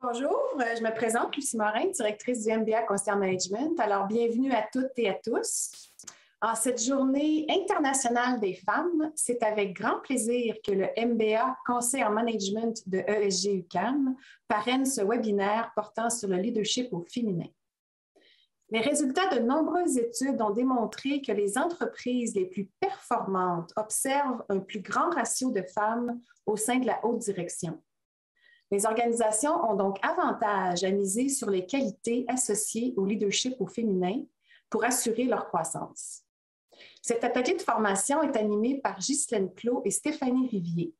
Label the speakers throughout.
Speaker 1: Bonjour, je me présente, Lucie Morin, directrice du MBA Conseil Management. Alors, bienvenue à toutes et à tous. En cette journée internationale des femmes, c'est avec grand plaisir que le MBA Conseil en Management de ESG-UQAM parraine ce webinaire portant sur le leadership au féminin. Les résultats de nombreuses études ont démontré que les entreprises les plus performantes observent un plus grand ratio de femmes au sein de la haute direction. Les organisations ont donc avantage à miser sur les qualités associées au leadership au féminin pour assurer leur croissance. Cet atelier de formation est animé par Ghislaine Clos et Stéphanie Rivier.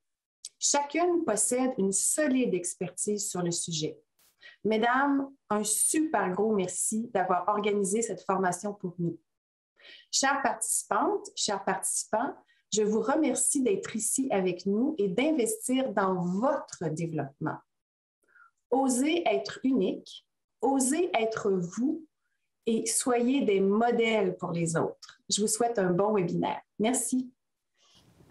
Speaker 1: Chacune possède une solide expertise sur le sujet. Mesdames, un super gros merci d'avoir organisé cette formation pour nous. Chères participantes, chers participants, je vous remercie d'être ici avec nous et d'investir dans votre développement. Osez être unique, osez être vous et soyez des modèles pour les autres. Je vous souhaite un bon webinaire. Merci.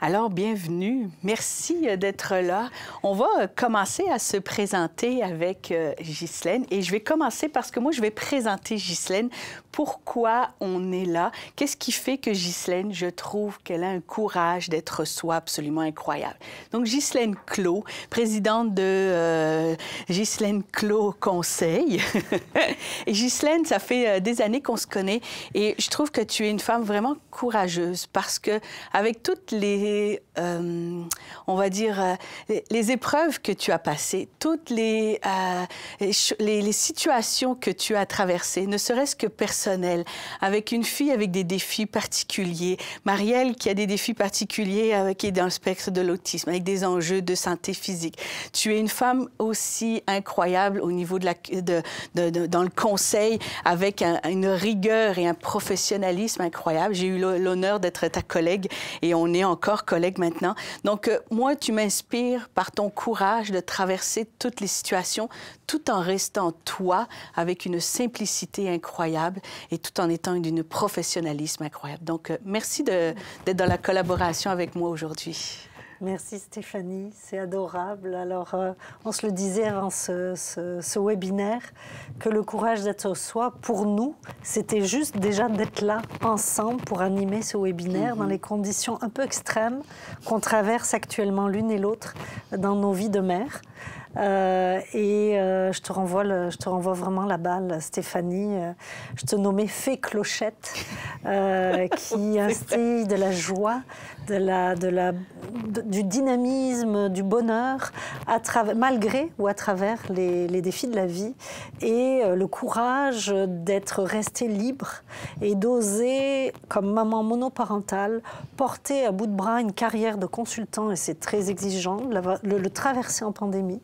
Speaker 2: Alors, bienvenue. Merci d'être là. On va commencer à se présenter avec Ghislaine. Et je vais commencer parce que moi, je vais présenter Ghislaine. Pourquoi on est là? Qu'est-ce qui fait que Ghislaine, je trouve qu'elle a un courage d'être soi absolument incroyable? Donc, Ghislaine Clos, présidente de Ghislaine Clos Conseil. Et Ghislaine, ça fait des années qu'on se connaît. Et je trouve que tu es une femme vraiment courageuse parce que avec toutes on va dire, les épreuves que tu as passées, toutes les situations que tu as traversées, ne serait-ce que personnelles, avec une fille avec des défis particuliers, Marielle qui a des défis particuliers, qui est dans le spectre de l'autisme, avec des enjeux de santé physique. Tu es une femme aussi incroyable au niveau dans le conseil, avec une rigueur et un professionnalisme incroyable. J'ai eu l'honneur d'être ta collègue et on est encore collègues maintenant. Donc, moi, tu m'inspires par ton courage de traverser toutes les situations tout en restant toi, avec une simplicité incroyable et tout en étant d'une professionnalisme incroyable. Donc, merci d'être dans la collaboration avec moi aujourd'hui.
Speaker 3: Merci Stéphanie, c'est adorable. Alors, on se le disait avant ce webinaire, que le courage d'être soi, pour nous, c'était juste déjà d'être là ensemble pour animer ce webinaire dans les conditions un peu extrêmes qu'on traverse actuellement l'une et l'autre dans nos vies de mères. Je te renvoie vraiment la balle, Stéphanie. Je te nommais Fée Clochette, qui instille de la joie, du dynamisme, du bonheur, malgré ou à travers les défis de la vie, et le courage d'être restée libre et d'oser, comme maman monoparentale, porter à bout de bras une carrière de consultant, et c'est très exigeant, le traverser en pandémie,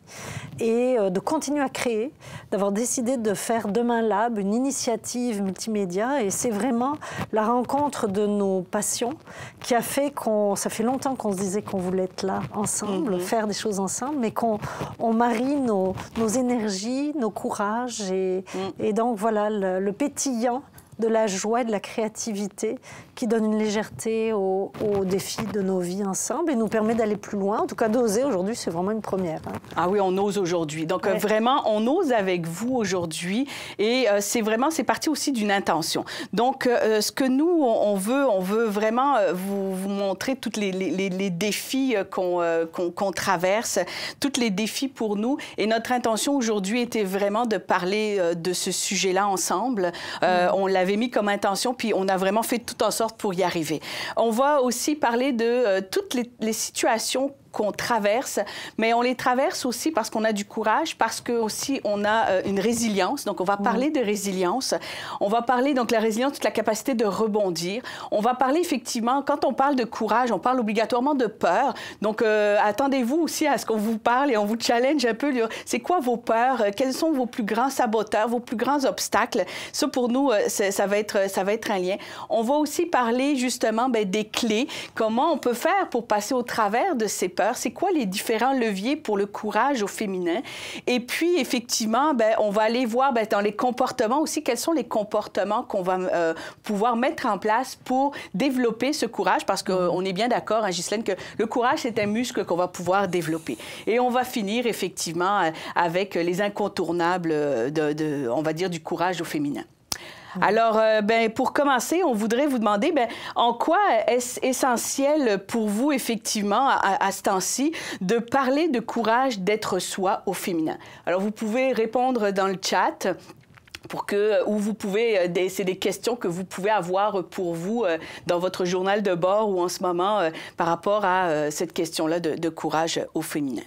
Speaker 3: et de continuer à créer, d'avoir décidé de faire Demain Lab, une initiative multimédia, et c'est vraiment la rencontre de nos passions qui a fait ça fait longtemps qu'on se disait qu'on voulait être là ensemble, faire des choses ensemble, mais qu'on marie nos énergies, nos courages, et donc voilà, le pétillant de la joie et de la créativité qui donne une légèreté aux défis de nos vies ensemble et nous permet d'aller plus loin. En tout cas, d'oser aujourd'hui, c'est vraiment une première. Hein.
Speaker 2: Ah oui, on ose aujourd'hui. Donc, vraiment, on ose avec vous aujourd'hui et c'est parti aussi d'une intention. Donc, ce que nous, on veut vraiment vous montrer tous les défis qu'on traverse, tous les défis pour nous. Et notre intention aujourd'hui était vraiment de parler de ce sujet-là ensemble. On l'avait mis comme intention, puis on a vraiment fait tout en sorte pour y arriver. On va aussi parler de toutes les situations qu'on traverse, mais on les traverse aussi parce qu'on a du courage, parce que aussi on a une résilience. Donc, on va parler de résilience. On va parler, donc, la résilience, toute la capacité de rebondir. On va parler, effectivement, quand on parle de courage, on parle obligatoirement de peur. Donc, attendez-vous aussi à ce qu'on vous parle et on vous challenge un peu. C'est quoi vos peurs? Quels sont vos plus grands saboteurs, vos plus grands obstacles? Ça, pour nous, ça va être un lien. On va aussi parler, justement, des clés. Comment on peut faire pour passer au travers de ces peurs? peurs, c'est quoi les différents leviers pour le courage au féminin. Et puis, effectivement, ben, on va aller voir ben, dans les comportements aussi, quels sont les comportements qu'on va pouvoir mettre en place pour développer ce courage, parce qu'on est bien d'accord, hein, Ghislaine, que le courage, c'est un muscle qu'on va pouvoir développer. Et on va finir, effectivement, avec les incontournables, on va dire, du courage au féminin. Alors, ben, pour commencer, on voudrait vous demander en quoi est-ce essentiel pour vous, effectivement, à ce temps-ci, de parler de courage d'être soi au féminin. Alors, vous pouvez répondre dans le chat. Ou vous pouvez, c'est des questions que vous pouvez avoir pour vous dans votre journal de bord ou en ce moment par rapport à cette question-là de courage au féminin.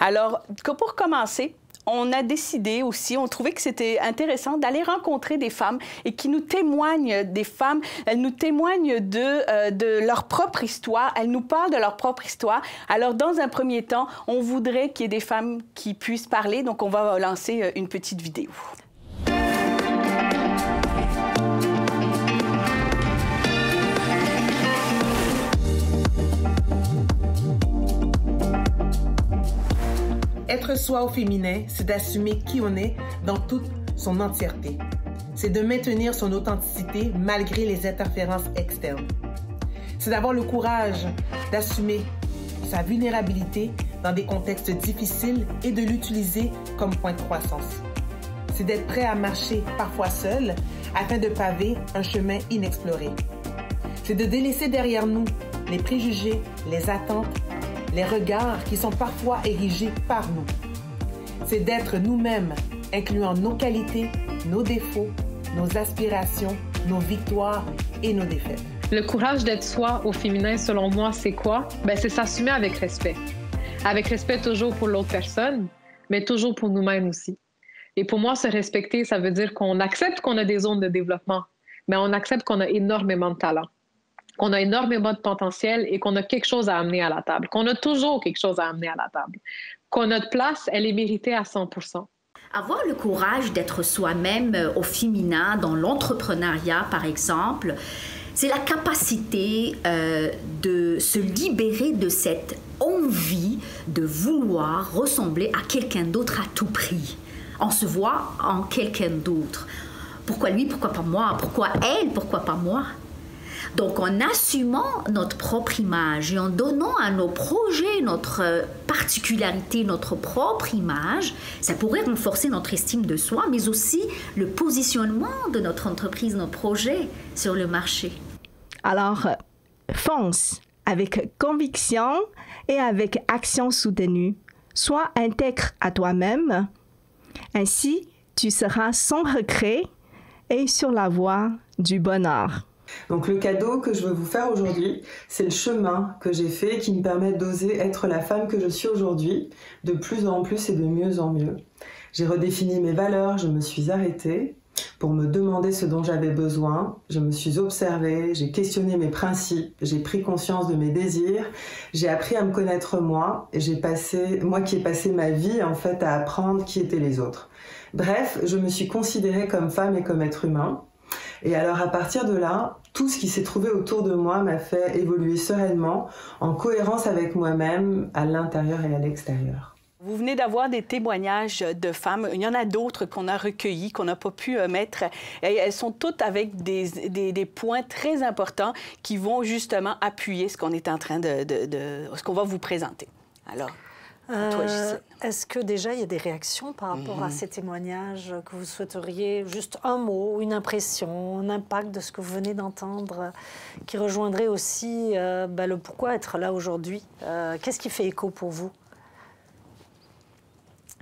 Speaker 2: Alors, pour commencer, on a décidé aussi, on trouvait que c'était intéressant d'aller rencontrer des femmes et qui nous témoignent des femmes. Elles nous témoignent de leur propre histoire. Elles nous parlent de leur propre histoire. Alors, dans un premier temps, on voudrait qu'il y ait des femmes qui puissent parler. Donc, on va lancer une petite vidéo.
Speaker 4: Être soi au féminin, c'est d'assumer qui on est dans toute son entièreté. C'est de maintenir son authenticité malgré les interférences externes. C'est d'avoir le courage d'assumer sa vulnérabilité dans des contextes difficiles et de l'utiliser comme point de croissance. C'est d'être prêt à marcher parfois seul afin de paver un chemin inexploré. C'est de délaisser derrière nous les préjugés, les attentes, les regards qui sont parfois érigés par nous. C'est d'être nous-mêmes, incluant nos qualités, nos défauts, nos aspirations, nos victoires et nos défaites.
Speaker 5: Le courage d'être soi au féminin, selon moi, c'est quoi? C'est s'assumer avec respect. Avec respect toujours pour l'autre personne, mais toujours pour nous-mêmes aussi. Et pour moi, se respecter, ça veut dire qu'on accepte qu'on a des zones de développement, mais on accepte qu'on a énormément de talent, qu'on a énormément de potentiel et qu'on a quelque chose à amener à la table, qu'on a toujours quelque chose à amener à la table, qu'on notre place, elle est méritée à 100%.
Speaker 6: Avoir le courage d'être soi-même au féminin, dans l'entrepreneuriat par exemple, c'est la capacité de se libérer de cette envie de vouloir ressembler à quelqu'un d'autre à tout prix. On se voit en quelqu'un d'autre. Pourquoi lui, pourquoi pas moi? Pourquoi elle, pourquoi pas moi? Donc, en assumant notre propre image et en donnant à nos projets notre particularité, notre propre image, ça pourrait renforcer notre estime de soi, mais aussi le positionnement de notre entreprise, nos projets sur le marché.
Speaker 7: Alors, fonce avec conviction et avec action soutenue. Sois intègre à toi-même. Ainsi, tu seras sans regret et sur la voie du bonheur.
Speaker 8: Donc le cadeau que je veux vous faire aujourd'hui, c'est le chemin que j'ai fait qui me permet d'oser être la femme que je suis aujourd'hui, de plus en plus et de mieux en mieux. J'ai redéfini mes valeurs, je me suis arrêtée pour me demander ce dont j'avais besoin, je me suis observée, j'ai questionné mes principes, j'ai pris conscience de mes désirs, j'ai appris à me connaître moi, et moi qui ai passé ma vie en fait à apprendre qui étaient les autres. Bref, je me suis considérée comme femme et comme être humain. Et alors à partir de là, tout ce qui s'est trouvé autour de moi m'a fait évoluer sereinement, en cohérence avec moi-même, à l'intérieur et à l'extérieur.
Speaker 2: Vous venez d'avoir des témoignages de femmes. Il y en a d'autres qu'on a recueillis, qu'on n'a pas pu mettre. Et elles sont toutes avec des points très importants qui vont justement appuyer ce qu'on est en train ce qu'on va vous présenter. Alors, toi, Ghislaine.
Speaker 3: Est-ce que déjà il y a des réactions par rapport à ces témoignages que vous souhaiteriez, juste un mot, une impression, un impact de ce que vous venez d'entendre, qui rejoindrait aussi le pourquoi être là aujourd'hui? Qu'est-ce qui fait écho pour vous?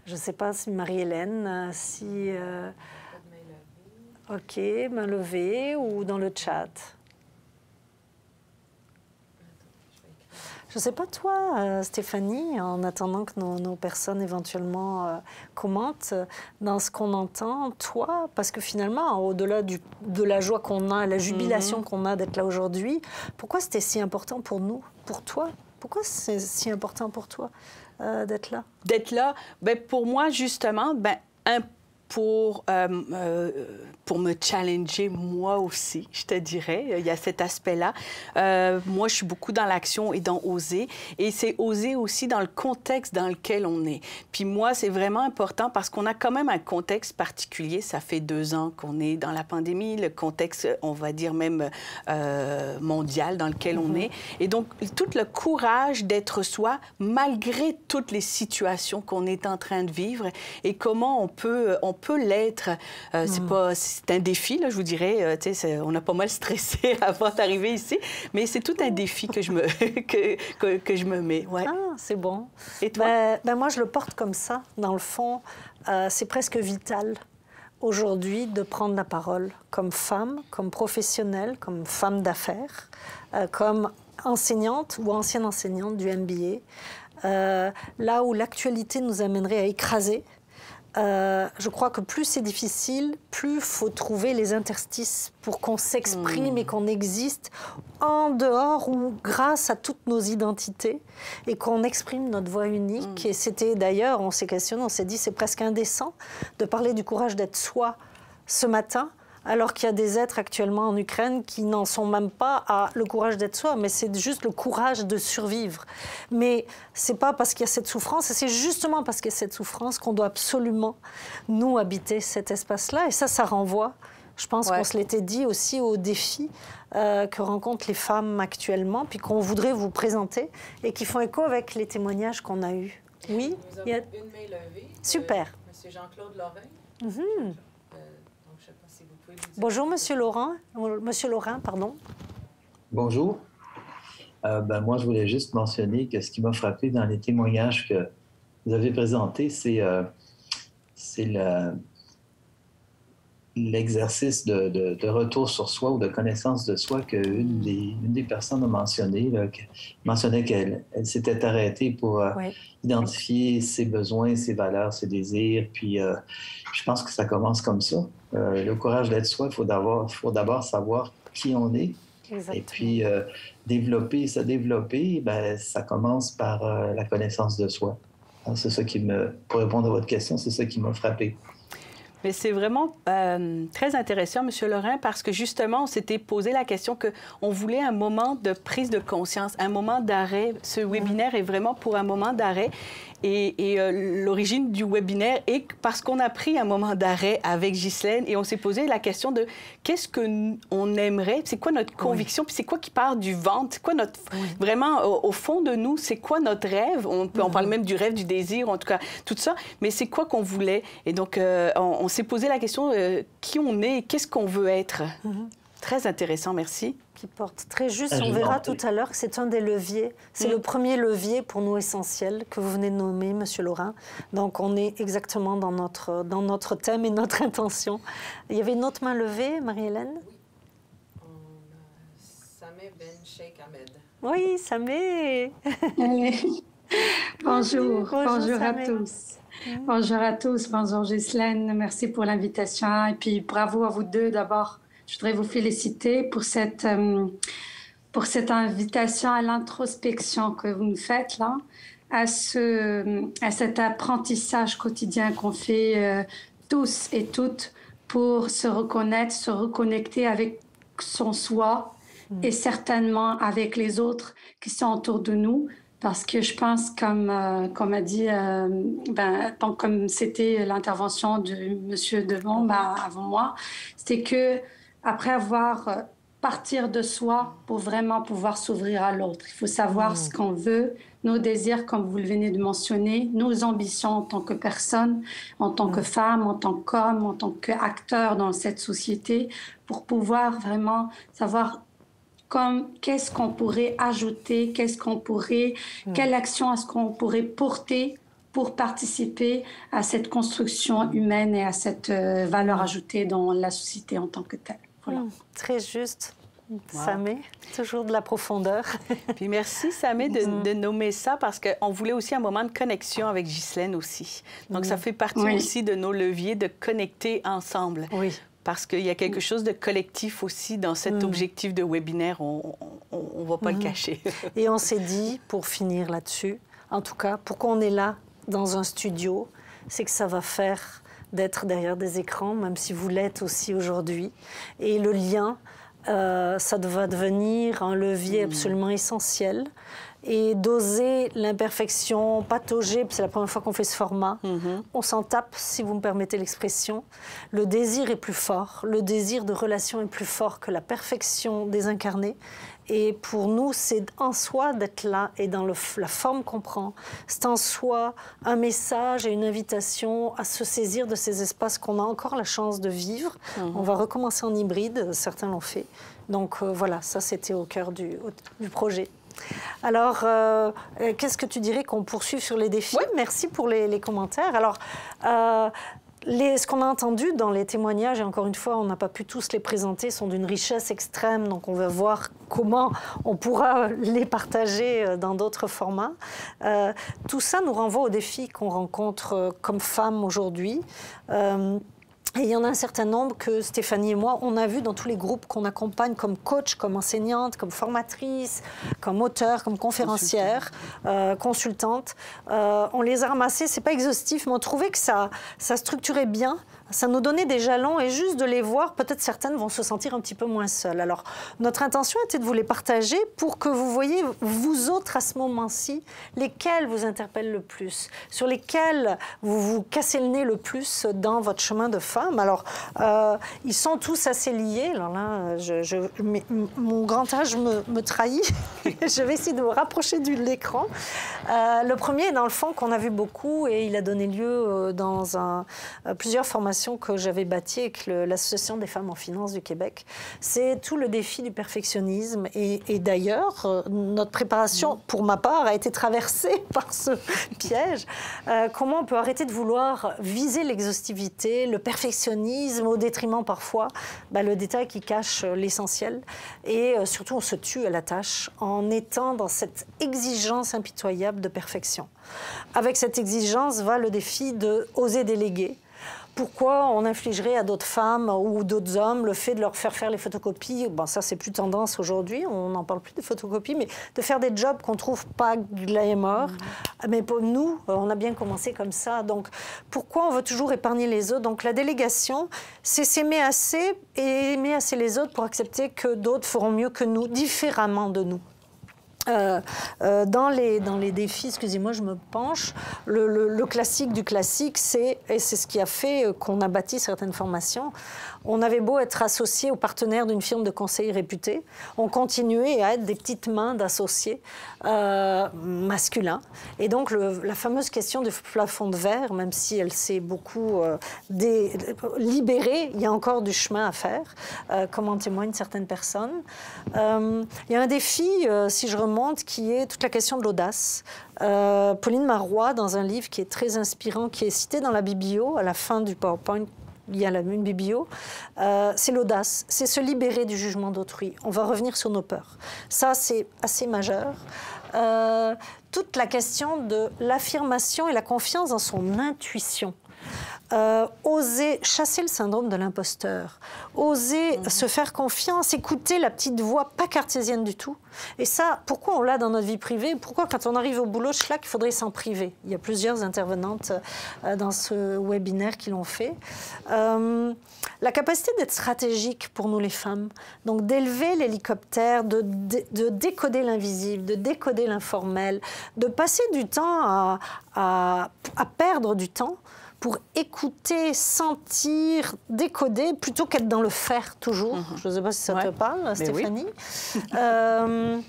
Speaker 3: Je ne sais pas si Marie-Hélène, si... OK, main levée ou dans le chat. Je ne sais pas, toi, Stéphanie, en attendant que nos personnes éventuellement commentent, dans ce qu'on entend, toi, parce que finalement, au-delà de la joie qu'on a, la jubilation qu'on a d'être là aujourd'hui, pourquoi c'était si important pour nous, pour toi? Pourquoi c'est si important pour toi d'être là?
Speaker 2: D'être là, pour moi, justement, pour me challenger moi aussi, je te dirais. Il y a cet aspect-là. Moi, je suis beaucoup dans l'action et dans oser. Et c'est oser aussi dans le contexte dans lequel on est. Puis moi, c'est vraiment important parce qu'on a quand même un contexte particulier. Ça fait 2 ans qu'on est dans la pandémie, le contexte, on va dire même mondial dans lequel on est. Et donc, tout le courage d'être soi, malgré toutes les situations qu'on est en train de vivre et comment on peut l'être. C'est un défi, là, je vous dirais. On a pas mal stressé avant d'arriver ici, mais c'est tout un défi que je me mets. Ouais.
Speaker 3: Ah, c'est bon.
Speaker 2: Et toi?
Speaker 3: Moi, je le porte comme ça. Dans le fond, c'est presque vital aujourd'hui de prendre la parole comme femme, comme professionnelle, comme femme d'affaires, comme enseignante ou ancienne enseignante du MBA. Là où l'actualité nous amènerait à écraser, je crois que plus c'est difficile, plus il faut trouver les interstices pour qu'on s'exprime et qu'on existe en dehors ou grâce à toutes nos identités et qu'on exprime notre voix unique. Et c'était d'ailleurs, on s'est questionné, on s'est dit c'est presque indécent de parler du courage d'être soi ce matin, alors qu'il y a des êtres actuellement en Ukraine qui n'en sont même pas à le courage d'être soi, mais c'est juste le courage de survivre. Mais c'est pas parce qu'il y a cette souffrance, c'est justement parce qu'il y a cette souffrance qu'on doit absolument, nous, habiter cet espace-là. Et ça renvoie, je pense qu'on se l'était dit aussi, aux défis que rencontrent les femmes actuellement, puis qu'on voudrait vous présenter, et qui font écho avec les témoignages qu'on a eus. Oui,
Speaker 9: nous avons une main levée.
Speaker 3: Super.
Speaker 9: Monsieur Jean-Claude Lorrain.
Speaker 3: Bonjour, Monsieur Laurent. Monsieur Laurent, pardon.
Speaker 10: Bonjour. Moi, je voulais juste mentionner que ce qui m'a frappé dans les témoignages que vous avez présentés, c'est l'exercice de retour sur soi ou de connaissance de soi qu'une des personnes a mentionné, mentionnait qu'elle s'était arrêtée pour identifier ses besoins, ses valeurs, ses désirs. Puis je pense que ça commence comme ça. Le courage d'être soi, il faut d'abord savoir qui on est. Exactement. Et puis se développer, ça commence par la connaissance de soi. C'est ça pour répondre à votre question, c'est ça qui m'a frappé.
Speaker 2: Mais c'est vraiment très intéressant, M. Lorrain, parce que justement, on s'était posé la question qu'on voulait un moment de prise de conscience, un moment d'arrêt. Ce webinaire est vraiment pour un moment d'arrêt. Et l'origine du webinaire est parce qu'on a pris un moment d'arrêt avec Ghislaine et on s'est posé la question de qu'est-ce qu'on aimerait, c'est quoi notre conviction, puis c'est quoi qui part du ventre, c'est quoi notre... Vraiment, au fond de nous, c'est quoi notre rêve? On parle même du rêve, du désir, en tout cas, tout ça, mais c'est quoi qu'on voulait? Et donc, on s'est posé la question qui on est, qu'est-ce qu'on veut être? Très intéressant, merci.
Speaker 3: Qui porte très juste. On verra tout à l'heure que c'est un des leviers. C'est le premier levier pour nous essentiel que vous venez de nommer, Monsieur Laurent. Donc, on est exactement dans notre thème et notre intention. Il y avait une autre main levée, Marie-Hélène?
Speaker 9: Oui. On a Sameh Ben Sheikh Ahmed.
Speaker 3: Oui, Sameh.
Speaker 11: Bonjour à tous. Bonjour à tous. Bonjour Ghislaine. Merci pour l'invitation. Et puis, bravo à vous deux d'abord. Je voudrais vous féliciter pour cette invitation à l'introspection que vous nous faites là, à cet apprentissage quotidien qu'on fait tous et toutes pour se reconnaître, se reconnecter avec son soi et certainement avec les autres qui sont autour de nous. Parce que je pense, comme a dit, comme c'était l'intervention de monsieur Devon avant moi, c'était que après avoir partir de soi pour vraiment pouvoir s'ouvrir à l'autre. Il faut savoir ce qu'on veut, nos désirs, comme vous le venez de mentionner, nos ambitions en tant que personne, en tant que femme, en tant qu'homme, en tant qu'acteur dans cette société, pour pouvoir vraiment savoir qu'est-ce qu'on pourrait ajouter, quelle action est-ce qu'on pourrait porter pour participer à cette construction humaine et à cette valeur ajoutée dans la société en tant que telle. Voilà.
Speaker 3: Très juste. Sameh, toujours de la profondeur.
Speaker 2: Puis merci, Sameh, de nommer ça parce qu'on voulait aussi un moment de connexion avec Ghislaine aussi. Donc, ça fait partie aussi de nos leviers de connecter ensemble. Oui. Parce qu'il y a quelque chose de collectif aussi dans cet objectif de webinaire, on ne va pas le cacher.
Speaker 3: Et on s'est dit, pour finir là-dessus, en tout cas, pourquoi on est là dans un studio, c'est que ça va faire d'être derrière des écrans, même si vous l'êtes aussi aujourd'hui. Et le lien, ça va devenir un levier absolument essentiel. Et d'oser l'imperfection, patauger, c'est la première fois qu'on fait ce format. On s'en tape, si vous me permettez l'expression. Le désir est plus fort, le désir de relation est plus fort que la perfection désincarnée. Et pour nous, c'est en soi d'être là et dans la forme qu'on prend. C'est en soi un message et une invitation à se saisir de ces espaces qu'on a encore la chance de vivre. On va recommencer en hybride, certains l'ont fait. Donc voilà, ça c'était au cœur du projet. Alors, qu'est-ce que tu dirais qu'on poursuive sur les défis? Oui. Merci pour les commentaires. Alors, ce qu'on a entendu dans les témoignages, et encore une fois, on n'a pas pu tous les présenter, sont d'une richesse extrême. Donc, on va voir comment on pourra les partager dans d'autres formats. Tout ça nous renvoie aux défis qu'on rencontre comme femmes aujourd'hui. Et il y en a un certain nombre que Stéphanie et moi, on a vu dans tous les groupes qu'on accompagne comme coach, comme enseignante, comme formatrice, comme auteur, comme conférencière, consultante. On les a ramassés, c'est pas exhaustif, mais on trouvait que ça structurait bien. Ça nous donnait des jalons et juste de les voir, peut-être certaines vont se sentir un petit peu moins seules. Alors, notre intention était de vous les partager pour que vous voyez, vous autres, à ce moment-ci, lesquels vous interpellent le plus, sur lesquels vous vous cassez le nez le plus dans votre chemin de femme. Alors, ils sont tous assez liés. Alors là, mon grand âge me trahit. Je vais essayer de me rapprocher de l'écran. Le premier, dans le fond, qu'on a vu beaucoup, et il a donné lieu dans plusieurs formations que j'avais bâti avec l'Association des femmes en finance du Québec, c'est tout le défi du perfectionnisme. Et d'ailleurs, notre préparation, pour ma part, a été traversée par ce piège. Comment on peut arrêter de vouloir viser l'exhaustivité, le perfectionnisme, au détriment parfois le détail qui cache l'essentiel. Et surtout, on se tue à la tâche en étant dans cette exigence impitoyable de perfection. Avec cette exigence va le défi de oser déléguer. Pourquoi on infligerait à d'autres femmes ou d'autres hommes le fait de leur faire les photocopies? Bon, ça, c'est plus tendance aujourd'hui, on n'en parle plus des photocopies, mais de faire des jobs qu'on ne trouve pas glamour. Mais pour nous, on a bien commencé comme ça. Donc, pourquoi on veut toujours épargner les autres? Donc, la délégation, c'est s'aimer assez et aimer assez les autres pour accepter que d'autres feront mieux que nous, différemment de nous. Dans les défis, excusez-moi, je me penche, le classique du classique, et c'est ce qui a fait qu'on a bâti certaines formations. On avait beau être associé aux partenaires d'une firme de conseil réputée, on continuait à être des petites mains d'associés masculins. Et donc, la fameuse question du plafond de verre, même si elle s'est beaucoup libérée, il y a encore du chemin à faire, comme en témoignent certaines personnes. Il y a un défi, si je remonte, qui est toute la question de l'audace. Pauline Marois, dans un livre qui est très inspirant, qui est cité dans la biblio, à la fin du PowerPoint, il y a une biblio, c'est l'audace, c'est se libérer du jugement d'autrui. On va revenir sur nos peurs. Ça, c'est assez majeur. Toute la question de l'affirmation et la confiance dans son intuition. Oser chasser le syndrome de l'imposteur, oser se faire confiance, écouter la petite voix pas cartésienne du tout. Et ça, pourquoi on l'a dans notre vie privée? Pourquoi quand on arrive au boulot, il faudrait s'en priver? Il y a plusieurs intervenantes dans ce webinaire qui l'ont fait. La capacité d'être stratégique pour nous les femmes, donc d'élever l'hélicoptère, de décoder l'invisible, de décoder l'informel, de passer du temps à perdre du temps pour écouter, sentir, décoder, plutôt qu'être dans le faire toujours. Je ne sais pas si ça te parle, Stéphanie. Oui.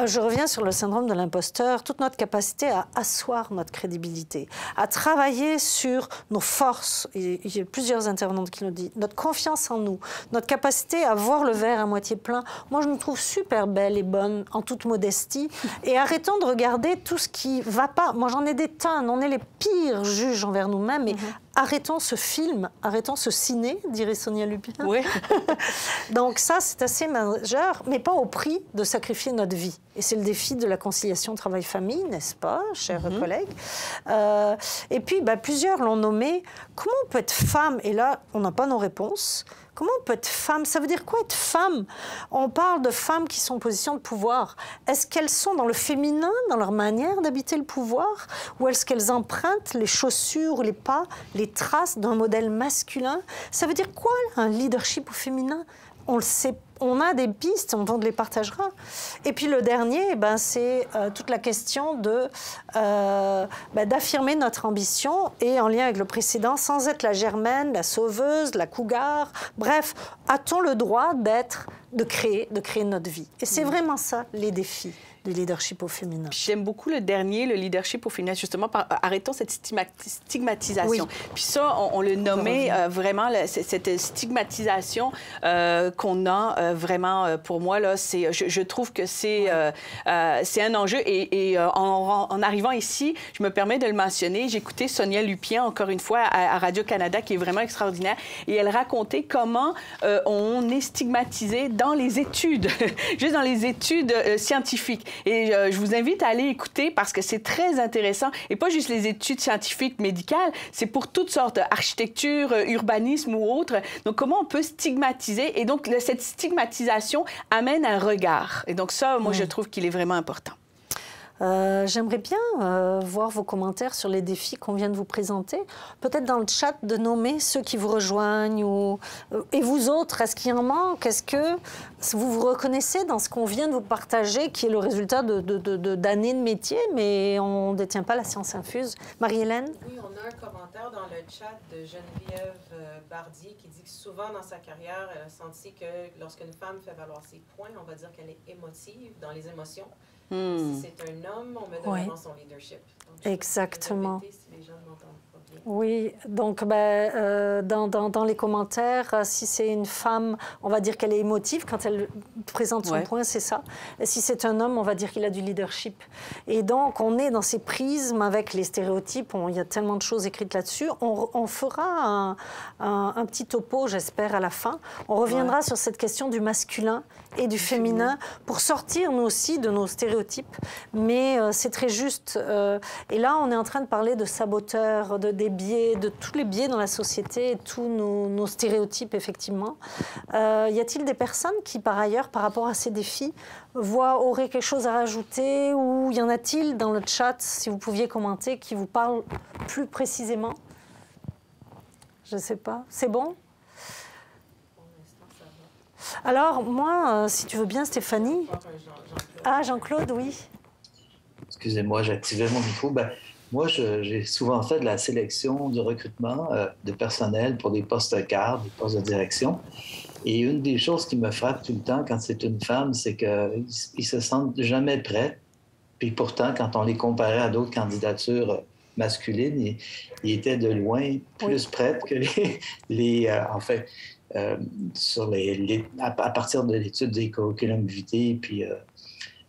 Speaker 3: Je reviens sur le syndrome de l'imposteur, toute notre capacité à asseoir notre crédibilité, à travailler sur nos forces, et il y a plusieurs intervenantes qui nous disent, notre confiance en nous, notre capacité à voir le verre à moitié plein. Moi, je me trouve super belle et bonne, en toute modestie, et arrêtons de regarder tout ce qui ne va pas. Moi, j'en ai des tonnes, on est les pires juges envers nous-mêmes, et arrêtons ce film, arrêtons ce ciné, dirait Sonia Lupin. Oui. Donc ça, c'est assez majeur, mais pas au prix de sacrifier notre vie. Et c'est le défi de la conciliation travail-famille, n'est-ce pas, chers collègues? Et puis, plusieurs l'ont nommé. Comment on peut être femme? Et là, on n'a pas nos réponses. Comment on peut être femme? Ça veut dire quoi être femme? On parle de femmes qui sont en position de pouvoir. Est-ce qu'elles sont dans le féminin, dans leur manière d'habiter le pouvoir? Ou est-ce qu'elles empruntent les chaussures, les pas, les traces d'un modèle masculin? Ça veut dire quoi un leadership au féminin? On le sait, on a des pistes, on les partagera. Et puis le dernier, c'est toute la question d'affirmer notre ambition et en lien avec le précédent, sans être la Germaine, la sauveuse, la cougar. Bref, a-t-on le droit de créer notre vie? Et c'est vraiment ça, les défis du leadership au féminin.
Speaker 2: J'aime beaucoup le dernier, le leadership au féminin, justement, arrêtons cette stigmatisation. Oui. Puis ça, on le nommait vraiment, cette stigmatisation qu'on a vraiment, pour moi, là, je trouve que c'est un enjeu. Et en arrivant ici, je me permets de le mentionner, j'écoutais Sonia Lupien, encore une fois, à Radio-Canada, qui est vraiment extraordinaire, et elle racontait comment on est stigmatisé dans les études, juste dans les études scientifiques. Et je vous invite à aller écouter parce que c'est très intéressant. Et pas juste les études scientifiques, médicales, c'est pour toutes sortes, architecture, urbanisme ou autre. Donc, comment on peut stigmatiser? Et donc, cette stigmatisation amène un regard. Et donc, ça, moi, je trouve qu'il est vraiment important.
Speaker 3: J'aimerais bien voir vos commentaires sur les défis qu'on vient de vous présenter. Peut-être dans le chat de nommer ceux qui vous rejoignent. Et vous autres, est-ce qu'il y en manque? Est-ce que vous vous reconnaissez dans ce qu'on vient de vous partager, qui est le résultat d'années de métier, mais on ne détient pas la science infuse? Marie-Hélène?
Speaker 9: Oui, on a un commentaire dans le chat de Geneviève Bardier qui dit que souvent dans sa carrière, elle a senti que lorsqu'une femme fait valoir ses points, on va dire qu'elle est émotive, dans les émotions. Si c'est un homme, on met de l'avant son leadership. Donc,
Speaker 3: exactement.
Speaker 9: Si les gens ne m'entendent pas bien.
Speaker 3: Oui, donc dans les commentaires, si c'est une femme, on va dire qu'elle est émotive quand elle présente son point, c'est ça. Et si c'est un homme, on va dire qu'il a du leadership. Et donc, on est dans ces prismes avec les stéréotypes. Il y a tellement de choses écrites là-dessus. On fera un petit topo, j'espère, à la fin. On reviendra sur cette question du masculin et du féminin pour sortir, nous aussi, de nos stéréotypes. Mais c'est très juste. Et là, on est en train de parler de saboteurs, des biais, de tous les biais dans la société et tous nos stéréotypes, effectivement. Y a-t-il des personnes qui, par ailleurs, par rapport à ces défis, auraient quelque chose à rajouter? Ou y en a-t-il dans le chat, si vous pouviez commenter, qui vous parlent plus précisément? Je ne sais pas. C'est bon? Alors, moi, si tu veux bien, Stéphanie. Ah, Jean-Claude, oui.
Speaker 10: Excusez-moi, j'ai activé mon micro. Moi, j'ai souvent fait de la sélection, du recrutement de personnel pour des postes cadres, des postes de direction. Et une des choses qui me frappe tout le temps quand c'est une femme, c'est qu'ils ne se sentent jamais prêts. Puis pourtant, quand on les comparait à d'autres candidatures masculines, ils étaient de loin plus prêtes que à partir de l'étude des curriculum vitae puis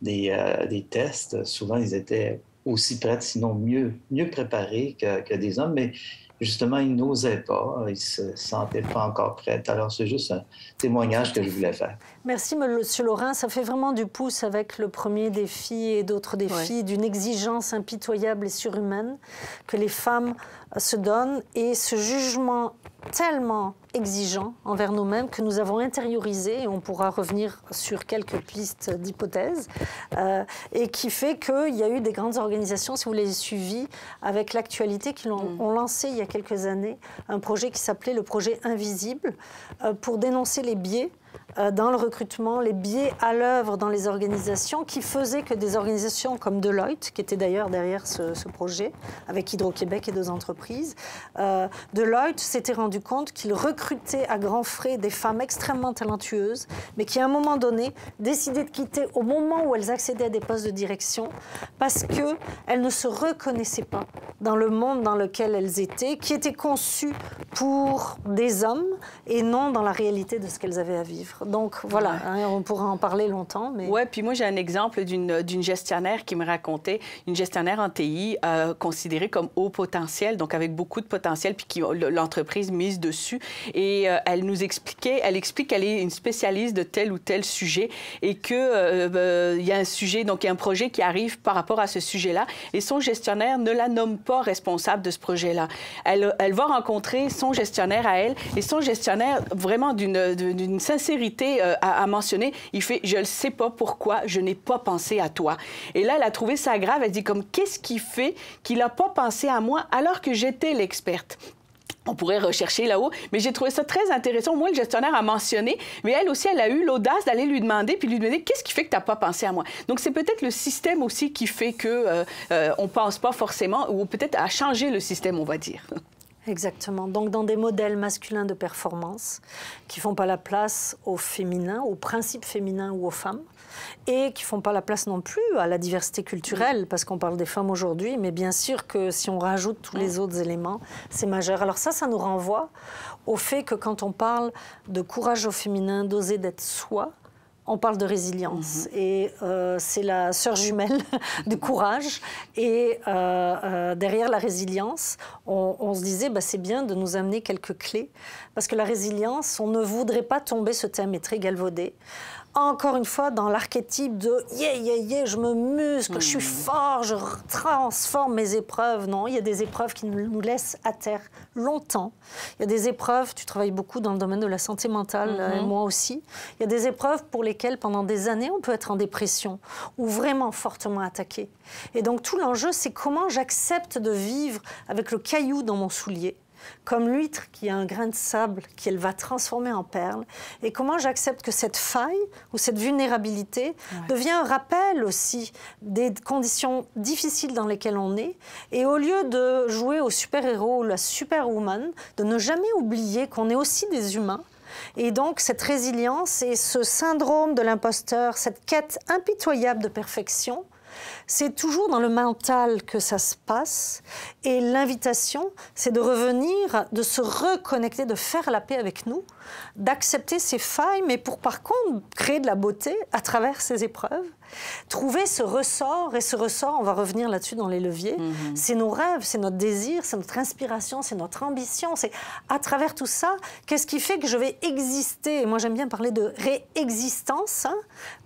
Speaker 10: des tests, souvent ils étaient aussi prêts, sinon mieux préparés que des hommes, mais justement, ils n'osaient pas, ils ne se sentaient pas encore prêts. Alors, c'est juste un témoignage que je voulais faire.
Speaker 3: Merci, M. Laurin. Ça fait vraiment du pouce avec le premier défi et d'autres défis, d'une exigence impitoyable et surhumaine que les femmes se donnent et ce jugement tellement exigeant envers nous-mêmes que nous avons intériorisé, et on pourra revenir sur quelques pistes d'hypothèses, et qui fait qu'il y a eu des grandes organisations, si vous les suivies, avec l'actualité, qui ont lancé il y a quelques années un projet qui s'appelait le projet Invisible, pour dénoncer les biais dans le recrutement, les biais à l'œuvre dans les organisations qui faisaient que des organisations comme Deloitte, qui était d'ailleurs derrière ce projet, avec Hydro-Québec et 2 entreprises, Deloitte s'était rendu compte qu'il recrutait à grands frais des femmes extrêmement talentueuses, mais qui à un moment donné décidaient de quitter au moment où elles accédaient à des postes de direction parce qu'elles ne se reconnaissaient pas dans le monde dans lequel elles étaient, qui était conçu pour des hommes et non dans la réalité de ce qu'elles avaient à vivre. Donc voilà, hein, on pourra en parler longtemps. Mais...
Speaker 2: Oui, puis moi j'ai un exemple d'une gestionnaire qui me racontait, une gestionnaire en TI considérée comme haut potentiel, donc avec beaucoup de potentiel, puis qui l'entreprise mise dessus. Et elle nous explique qu'elle est une spécialiste de tel ou tel sujet et qu'il y a un sujet, donc il y a un projet qui arrive par rapport à ce sujet-là et son gestionnaire ne la nomme pas responsable de ce projet-là. Elle va rencontrer son gestionnaire à elle et son gestionnaire, vraiment d'une sincérité à mentionner, il fait « Je ne sais pas pourquoi, je n'ai pas pensé à toi ». Et là, elle a trouvé ça grave. Elle dit comme « Qu'est-ce qui fait qu'il n'a pas pensé à moi alors que j'étais l'experte ?» On pourrait rechercher là-haut, mais j'ai trouvé ça très intéressant. Moi, le gestionnaire a mentionné, mais elle aussi, elle a eu l'audace d'aller lui demander, puis lui demander qu'est-ce qui fait que tu n'as pas pensé à moi. Donc, c'est peut-être le système aussi qui fait que on ne pense pas forcément, ou peut-être à changer le système, on va dire.
Speaker 3: Exactement. Donc, dans des modèles masculins de performance qui ne font pas la place au féminin, aux principes féminins ou aux femmes, et qui ne font pas la place non plus à la diversité culturelle, parce qu'on parle des femmes aujourd'hui, mais bien sûr que si on rajoute tous les autres éléments, c'est majeur. Alors ça nous renvoie au fait que quand on parle de courage au féminin, d'oser d'être soi, on parle de résilience. Et c'est la sœur jumelle du courage. Et derrière la résilience, on se disait, c'est bien de nous amener quelques clés. Parce que la résilience, on ne voudrait pas tomber, ce thème est très galvaudé, encore une fois, dans l'archétype de « yeah, je me muscle, je suis fort, je transforme mes épreuves ». Non, il y a des épreuves qui nous laissent à terre longtemps. Il y a des épreuves, tu travailles beaucoup dans le domaine de la santé mentale, moi aussi. Il y a des épreuves pour lesquelles, pendant des années, on peut être en dépression ou vraiment fortement attaqué. Et donc, tout l'enjeu, c'est comment j'accepte de vivre avec le caillou dans mon soulier, comme l'huître qui a un grain de sable qu'elle va transformer en perle, et comment j'accepte que cette faille ou cette vulnérabilité devient un rappel aussi des conditions difficiles dans lesquelles on est, et au lieu de jouer au super-héros ou la superwoman, de ne jamais oublier qu'on est aussi des humains. Et donc cette résilience et ce syndrome de l'imposteur, cette quête impitoyable de perfection, c'est toujours dans le mental que ça se passe. Et l'invitation, c'est de revenir, de se reconnecter, de faire la paix avec nous, d'accepter ces failles, mais pour par contre créer de la beauté à travers ces épreuves. Trouver ce ressort, et ce ressort, on va revenir là-dessus dans les leviers, c'est nos rêves, c'est notre désir, c'est notre inspiration, c'est notre ambition. C'est à travers tout ça, qu'est-ce qui fait que je vais exister? Et moi, j'aime bien parler de réexistence,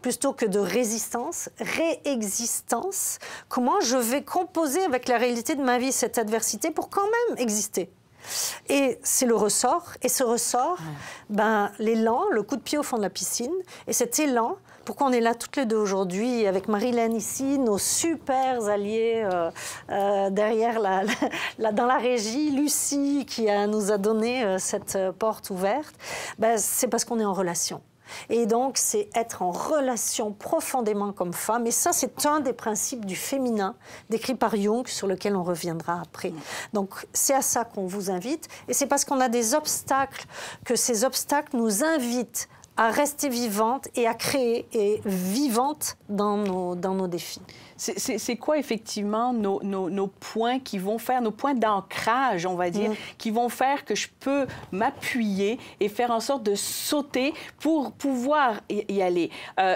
Speaker 3: plutôt que de résistance. Réexistence. Comment je vais composer avec la réalité de ma vie cette adversité pour quand même exister? Et c'est le ressort. Et ce ressort, l'élan, le coup de pied au fond de la piscine. Et cet élan, pourquoi on est là toutes les deux aujourd'hui, avec Marilyn ici, nos super alliés derrière, dans la régie, Lucie qui nous a donné cette porte ouverte, c'est parce qu'on est en relation. Et donc, c'est être en relation profondément comme femme. Et ça, c'est un des principes du féminin, décrit par Jung, sur lequel on reviendra après. Donc, c'est à ça qu'on vous invite. Et c'est parce qu'on a des obstacles que ces obstacles nous invitent à rester vivantes et à créer et vivantes dans nos défis.
Speaker 2: C'est quoi effectivement nos points qui vont faire, nos points d'ancrage, on va dire, qui vont faire que je peux m'appuyer et faire en sorte de sauter pour pouvoir y aller.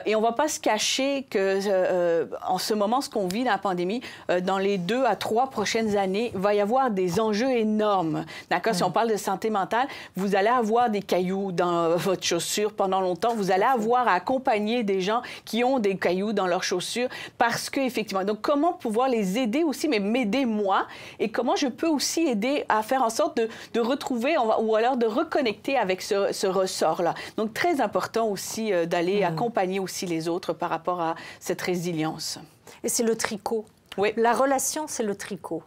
Speaker 2: Et on ne va pas se cacher que en ce moment, ce qu'on vit dans la pandémie, dans les 2 à 3 prochaines années, il va y avoir des enjeux énormes. D'accord? Si on parle de santé mentale, vous allez avoir des cailloux dans votre chaussure pendant longtemps. Vous allez avoir à accompagner des gens qui ont des cailloux dans leurs chaussures parce que effectivement. Donc, comment pouvoir les aider aussi, mais m'aider moi, et comment je peux aussi aider à faire en sorte de retrouver ou alors de reconnecter avec ce ressort-là. Donc, très important aussi d'aller accompagner aussi les autres par rapport à cette résilience.
Speaker 3: Et c'est le tricot. Oui. La relation, c'est le tricot.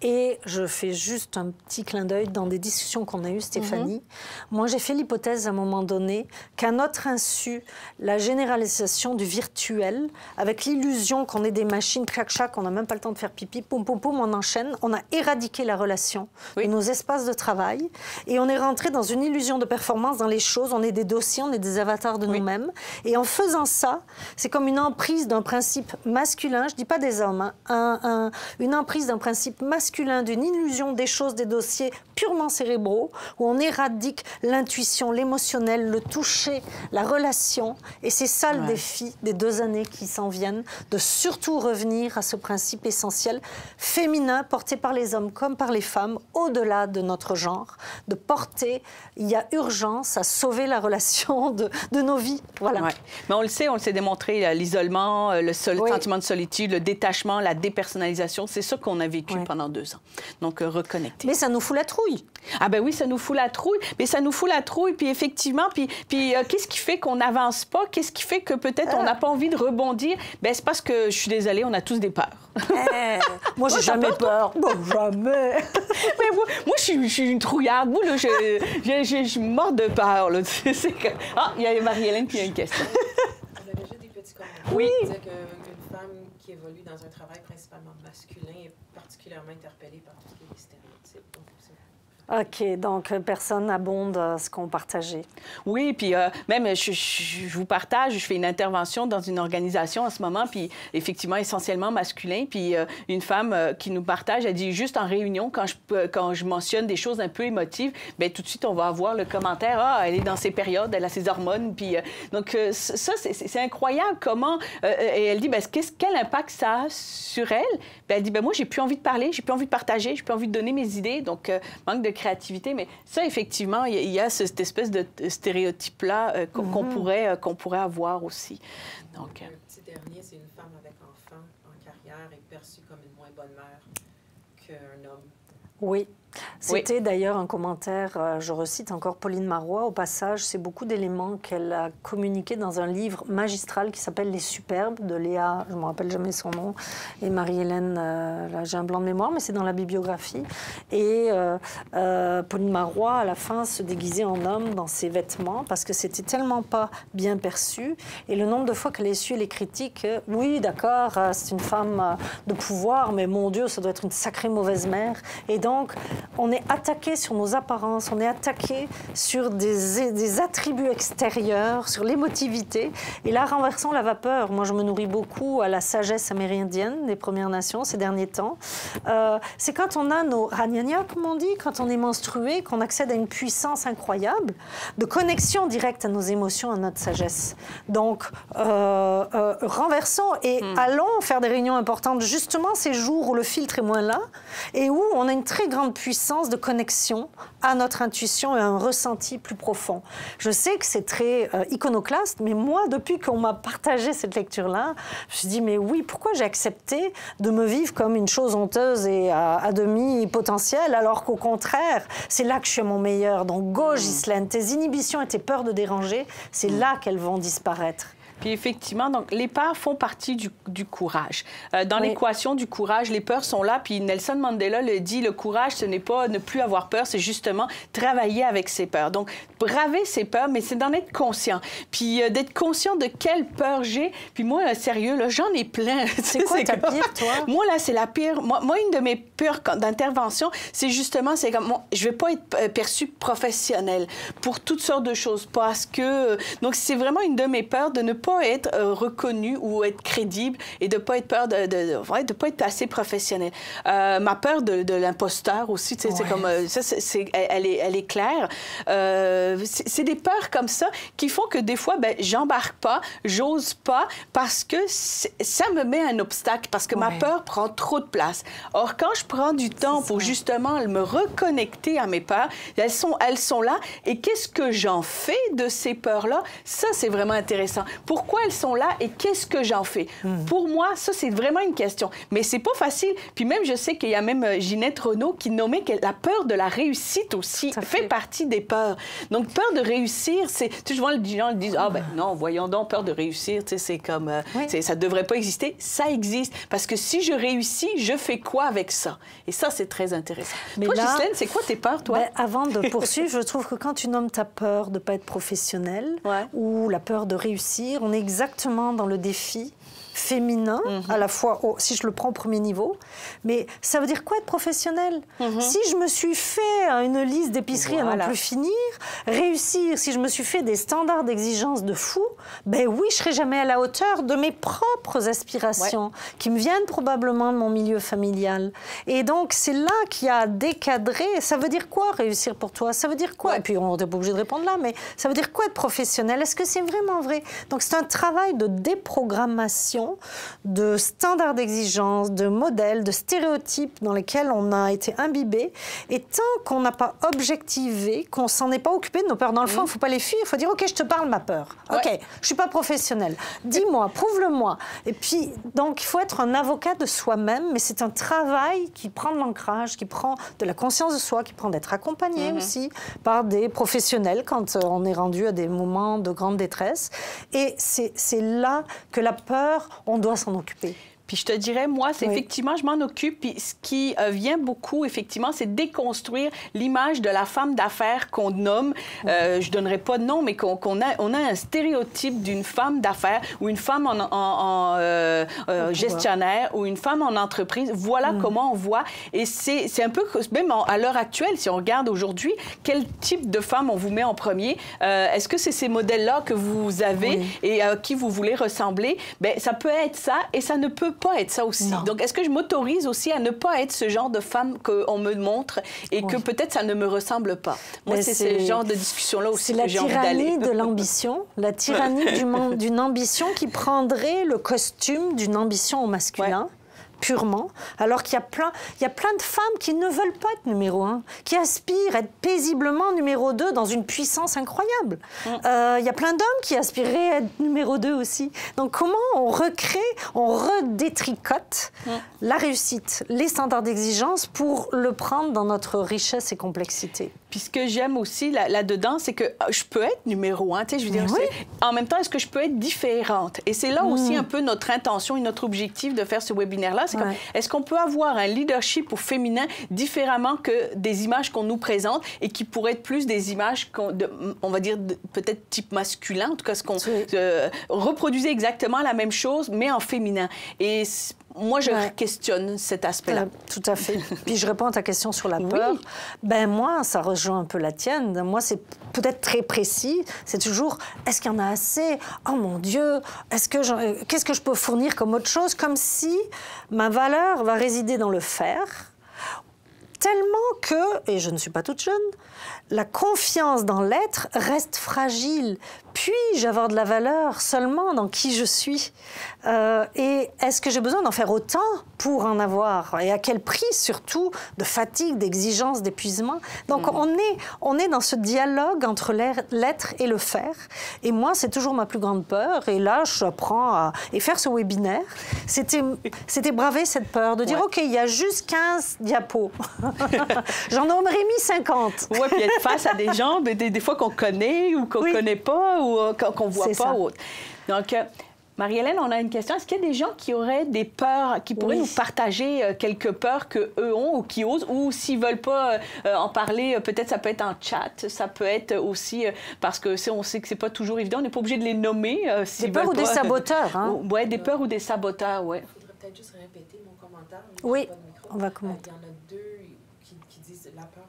Speaker 3: Et je fais juste un petit clin d'œil dans des discussions qu'on a eues, Stéphanie. Moi, j'ai fait l'hypothèse à un moment donné qu'à notre insu, la généralisation du virtuel, avec l'illusion qu'on est des machines, clac-clac, on n'a même pas le temps de faire pipi, poum, poum, poum, on enchaîne, on a éradiqué la relation de nos espaces de travail et on est rentré dans une illusion de performance dans les choses. On est des dossiers, on est des avatars de nous-mêmes. Et en faisant ça, c'est comme une emprise d'un principe masculin, je ne dis pas des hommes, une emprise d'un principe masculin, d'une illusion des choses, des dossiers purement cérébraux, où on éradique l'intuition, l'émotionnel, le toucher, la relation. Et c'est ça le défi des 2 années qui s'en viennent, de surtout revenir à ce principe essentiel féminin porté par les hommes comme par les femmes, au-delà de notre genre, de porter, il y a urgence à sauver la relation de nos vies. Voilà.
Speaker 2: Ouais. Mais on le s'est démontré, l'isolement, le sentiment de solitude, le détachement, la dépersonnalisation, c'est ça qu'on a vécu pendant 2 ans. Donc, reconnecter.
Speaker 3: Mais ça nous fout la trouille.
Speaker 2: Ah ben oui, ça nous fout la trouille. Mais ça nous fout la trouille, puis effectivement, puis qu'est-ce qui fait qu'on n'avance pas? Qu'est-ce qui fait que peut-être on n'a pas envie de rebondir? Ben c'est parce que, je suis désolée, on a tous des peurs.
Speaker 3: Moi, j'ai jamais peur. Bon, jamais.
Speaker 2: Mais moi, je suis une trouillarde. Moi, là, je suis morte de peur. Là. Ah, il y a Marie-Hélène qui a une question.
Speaker 9: J'avais juste des petits commentaires.
Speaker 2: Oui.
Speaker 9: Qui disaient qu'une femme qui évolue dans un travail principalement masculin est particulièrement interpellée par tout ce qui est les stéréotypes. Donc,
Speaker 3: OK, donc personne n'abonde ce qu'on partageait.
Speaker 2: Oui, puis même, je vous partage, je fais une intervention dans une organisation en ce moment, puis effectivement, essentiellement masculin, puis une femme qui nous partage, elle dit juste en réunion, quand je mentionne des choses un peu émotives, bien, tout de suite, on va avoir le commentaire, « Ah, elle est dans ses périodes, elle a ses hormones. » Puis donc, ça, c'est incroyable comment... et elle dit, bien, quel impact ça a sur elle? Bien, elle dit, bien, moi, j'ai plus envie de parler, j'ai plus envie de partager, j'ai plus envie de donner mes idées, donc manque de créativité, mais ça, effectivement, il y a cette espèce de stéréotype-là qu'on pourrait avoir aussi. Donc,
Speaker 9: un petit dernier, c'est une femme avec enfant en carrière est perçue comme une moins bonne mère qu'un homme.
Speaker 3: Oui. C'était d'ailleurs un commentaire, je recite encore Pauline Marois, au passage, c'est beaucoup d'éléments qu'elle a communiqués dans un livre magistral qui s'appelle Les Superbes, de Léa, je ne me rappelle jamais son nom, et Marie-Hélène, là j'ai un blanc de mémoire, mais c'est dans la bibliographie. Et Pauline Marois, à la fin, se déguisait en homme dans ses vêtements, parce que c'était tellement pas bien perçu. Et le nombre de fois qu'elle a essuyé les critiques, oui, d'accord, c'est une femme de pouvoir, mais mon Dieu, ça doit être une sacrée mauvaise mère. Et donc, on est attaqué sur nos apparences, on est attaqué sur des attributs extérieurs, sur l'émotivité. Et là, renversons la vapeur. Moi, je me nourris beaucoup à la sagesse amérindienne des Premières Nations ces derniers temps. C'est quand on a nos ragnagnas, comme on dit, quand on est menstrué, qu'on accède à une puissance incroyable de connexion directe à nos émotions, à notre sagesse. Donc, renversons et allons faire des réunions importantes, justement ces jours où le filtre est moins là et où on a une très grande puissance de connexion à notre intuition et à un ressenti plus profond. Je sais que c'est très iconoclaste, mais moi, depuis qu'on m'a partagé cette lecture-là, je me suis dit, mais oui, pourquoi j'ai accepté de me vivre comme une chose honteuse et à demi potentielle, alors qu'au contraire, c'est là que je suis à mon meilleur. Donc, go, Ghislaine, tes inhibitions et tes peurs de déranger, c'est là qu'elles vont disparaître.
Speaker 2: Puis effectivement, donc, les peurs font partie du courage. Dans l'équation du courage, les peurs sont là. Puis Nelson Mandela le dit, le courage, ce n'est pas ne plus avoir peur, c'est justement travailler avec ses peurs. Donc, braver ses peurs, mais c'est d'en être conscient. Puis d'être conscient de quelle peur j'ai. Puis moi, sérieux, là, j'en ai plein.
Speaker 3: C'est quoi ta pire, toi?
Speaker 2: Moi, là, c'est la pire. Moi, une de mes peurs d'intervention, c'est justement, c'est comme, je ne vais pas être perçue professionnelle pour toutes sortes de choses. Parce que... donc, c'est vraiment une de mes peurs de ne pas être reconnu ou être crédible et de ne pas être peur de pas être assez professionnel. Ma peur de l'imposteur aussi, tu sais, c'est comme ça, elle est claire. C'est des peurs comme ça qui font que des fois, ben, j'embarque pas, j'ose pas parce que ça me met un obstacle, parce que ma peur prend trop de place. Or, quand je prends du temps pour justement me reconnecter à mes peurs, elles sont là. Et qu'est-ce que j'en fais de ces peurs-là? Ça, c'est vraiment intéressant. Pourquoi elles sont là et qu'est-ce que j'en fais? Pour moi, ça, c'est vraiment une question. Mais c'est pas facile. Puis même, je sais qu'il y a même Ginette Renaud qui nommait que la peur de la réussite aussi fait partie des peurs. Donc, peur de réussir, c'est... Tu vois, les gens disent, ah ben non, voyons donc, peur de réussir, tu sais, c'est comme... ça devrait pas exister. Ça existe. Parce que si je réussis, je fais quoi avec ça? Et ça, c'est très intéressant. Mais toi, Ghislaine, c'est quoi tes peurs, toi?
Speaker 3: Ben, avant de poursuivre, je trouve que quand tu nommes ta peur de pas être professionnelle ou la peur de réussir, on on est exactement dans le défi féminin, à la fois, si je le prends au premier niveau, mais ça veut dire quoi être professionnel? Si je me suis fait une liste d'épicerie à n'en plus finir, réussir, si je me suis fait des standards d'exigence de fou, ben oui, je serai jamais à la hauteur de mes propres aspirations, qui me viennent probablement de mon milieu familial. Et donc, c'est là qu'il y a à décadrer. Ça veut dire quoi, réussir pour toi? Ça veut dire quoi? Et puis, on n'est pas obligé de répondre là, mais ça veut dire quoi être professionnel? Est-ce que c'est vraiment vrai? Donc, c'est un travail de déprogrammation, de standards d'exigence, de modèles, de stéréotypes dans lesquels on a été imbibé. Et tant qu'on n'a pas objectivé, qu'on s'en est pas occupé de nos peurs, dans le fond, il ne faut pas les fuir, il faut dire « OK, je te parle ma peur. OK, je ne suis pas professionnelle. Dis-moi, prouve-le-moi. » Et puis, donc, il faut être un avocat de soi-même, mais c'est un travail qui prend de l'ancrage, qui prend de la conscience de soi, qui prend d'être accompagné aussi par des professionnels quand on est rendu à des moments de grande détresse. Et c'est là que la peur, on doit s'en occuper.
Speaker 2: Puis je te dirais, moi, c'est effectivement, je m'en occupe. Puis ce qui vient beaucoup, effectivement, c'est déconstruire l'image de la femme d'affaires qu'on nomme. Je ne donnerai pas de nom, mais on a un stéréotype d'une femme d'affaires ou une femme en gestionnaire ou une femme en entreprise. Voilà comment on voit. Et c'est un peu, même à l'heure actuelle, si on regarde aujourd'hui, quel type de femme on vous met en premier? Est-ce que c'est ces modèles-là que vous avez et à qui vous voulez ressembler? Bien, ça peut être ça et ça ne peut pas être ça aussi. Donc, est-ce que je m'autorise aussi à ne pas être ce genre de femme qu'on me montre et que peut-être ça ne me ressemble pas? Moi, c'est ce genre de discussion-là aussi que j'ai envie d'aller.
Speaker 3: C'est la tyrannie de l'ambition, la tyrannie d'une ambition qui prendrait le costume d'une ambition au masculin. Purement, alors qu'il y a plein de femmes qui ne veulent pas être numéro 1, qui aspirent à être paisiblement numéro 2 dans une puissance incroyable. Il y a plein d'hommes qui aspireraient à être numéro 2 aussi. Donc comment on recrée, on redétricote la réussite, les standards d'exigence pour le prendre dans notre richesse et complexité?
Speaker 2: Puis ce que j'aime aussi là-dedans, c'est que je peux être numéro 1, tu sais, je veux dire, en même temps, est-ce que je peux être différente? Et c'est là aussi un peu notre intention et notre objectif de faire ce webinaire-là. C'est comme, est-ce qu'on peut avoir un leadership au féminin différemment que des images qu'on nous présente et qui pourraient être plus des images, on va dire, peut-être type masculin, en tout cas, ce qu'on reproduisait exactement la même chose, mais en féminin. Et moi, je questionne cet aspect-là.
Speaker 3: Tout à fait. Puis je réponds à ta question sur la peur. Ben moi, ça rejoint un peu la tienne. Moi, c'est peut-être très précis. C'est toujours, est-ce qu'il y en a assez? Oh mon Dieu, qu'est-ce que je peux fournir comme autre chose? Comme si ma valeur va résider dans le faire. Tellement que, et je ne suis pas toute jeune, la confiance dans l'être reste fragile. Puis-je avoir de la valeur seulement dans qui je suis? Et est-ce que j'ai besoin d'en faire autant pour en avoir? Et à quel prix, surtout, de fatigue, d'exigence, d'épuisement? Donc, on est dans ce dialogue entre l'être et le faire. Et moi, c'est toujours ma plus grande peur. Et là, j'apprends à... Et faire ce webinaire, c'était braver cette peur, de dire, OK, il y a juste 15 diapos. J'en aurais mis 50.
Speaker 2: Oui, puis être face à des gens, des fois qu'on connaît ou qu'on ne connaît pas ou qu'on ne voit pas. Ou autre. Donc, Marie-Hélène, on a une question. Est-ce qu'il y a des gens qui auraient des peurs, qui pourraient nous partager quelques peurs qu'eux ont ou qui osent, ou s'ils ne veulent pas en parler, peut-être ça peut être en chat, ça peut être aussi, parce que on sait que ce n'est pas toujours évident, on n'est pas obligé de les nommer.
Speaker 3: Des peurs ou des saboteurs. Hein?
Speaker 2: Oui, des peurs ou des saboteurs, oui.
Speaker 9: Il faudrait peut-être juste répéter mon commentaire.
Speaker 3: Oui, on va commenter.
Speaker 9: Il y en a deux qui disent la peur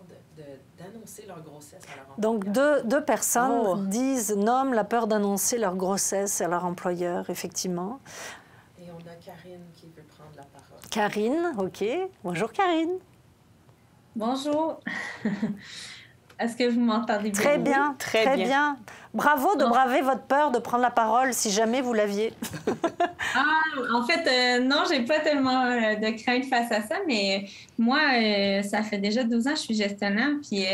Speaker 9: d'annoncer leur grossesse à leur
Speaker 3: employeur. Donc, deux personnes nomment la peur d'annoncer leur grossesse à leur employeur, effectivement.
Speaker 9: Et on a Karine qui veut prendre la parole.
Speaker 3: Karine, OK. Bonjour, Karine.
Speaker 12: Bonjour. Est-ce que vous m'entendez bien?
Speaker 3: Très bien, très bien. Bravo de braver votre peur de prendre la parole, si jamais vous l'aviez.
Speaker 12: En fait, non, j'ai pas tellement de crainte face à ça, mais moi, ça fait déjà 12 ans que je suis gestionnaire, puis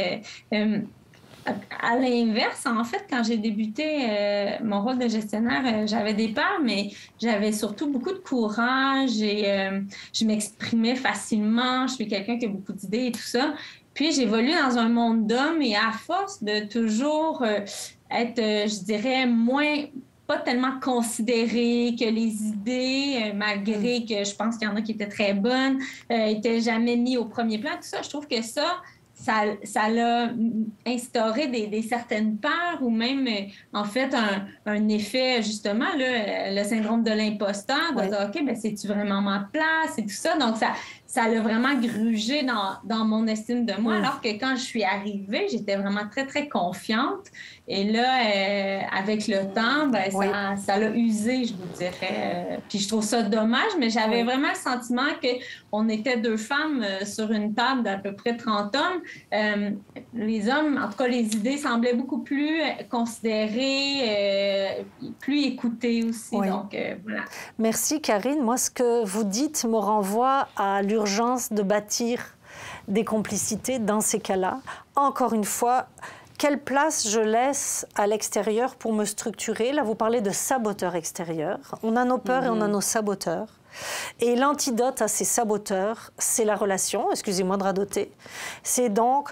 Speaker 12: à l'inverse, en fait, quand j'ai débuté mon rôle de gestionnaire, j'avais des peurs, mais j'avais surtout beaucoup de courage et je m'exprimais facilement. Je suis quelqu'un qui a beaucoup d'idées et tout ça. Puis j'évolue dans un monde d'hommes et à force de toujours être, je dirais, pas tellement considérée, que les idées, malgré que je pense qu'il y en a qui étaient très bonnes, étaient jamais mis au premier plan. Tout ça, je trouve que ça ça l'a instauré des certaines peurs ou même, en fait, un effet, justement, là, le syndrome de l'imposteur, de dire, OK, bien, c'est-tu vraiment ma place et tout ça. Donc, ça l'a vraiment grugé dans mon estime de moi, alors que quand je suis arrivée, j'étais vraiment très, très confiante. Et là, avec le temps, ben, ça l'a usé, je vous dirais. Puis je trouve ça dommage, mais j'avais vraiment le sentiment qu'on était deux femmes sur une table d'à peu près 30 hommes. Les hommes, en tout cas, les idées semblaient beaucoup plus considérées, plus écoutées aussi. Donc, voilà.
Speaker 3: Merci, Karine. Moi, ce que vous dites me renvoie à l'urgence de bâtir des complicités dans ces cas-là. Encore une fois, quelle place je laisse à l'extérieur pour me structurer? Là, vous parlez de saboteurs extérieurs. On a nos peurs et on a nos saboteurs. Et l'antidote à ces saboteurs, c'est la relation, excusez-moi de radoter. C'est donc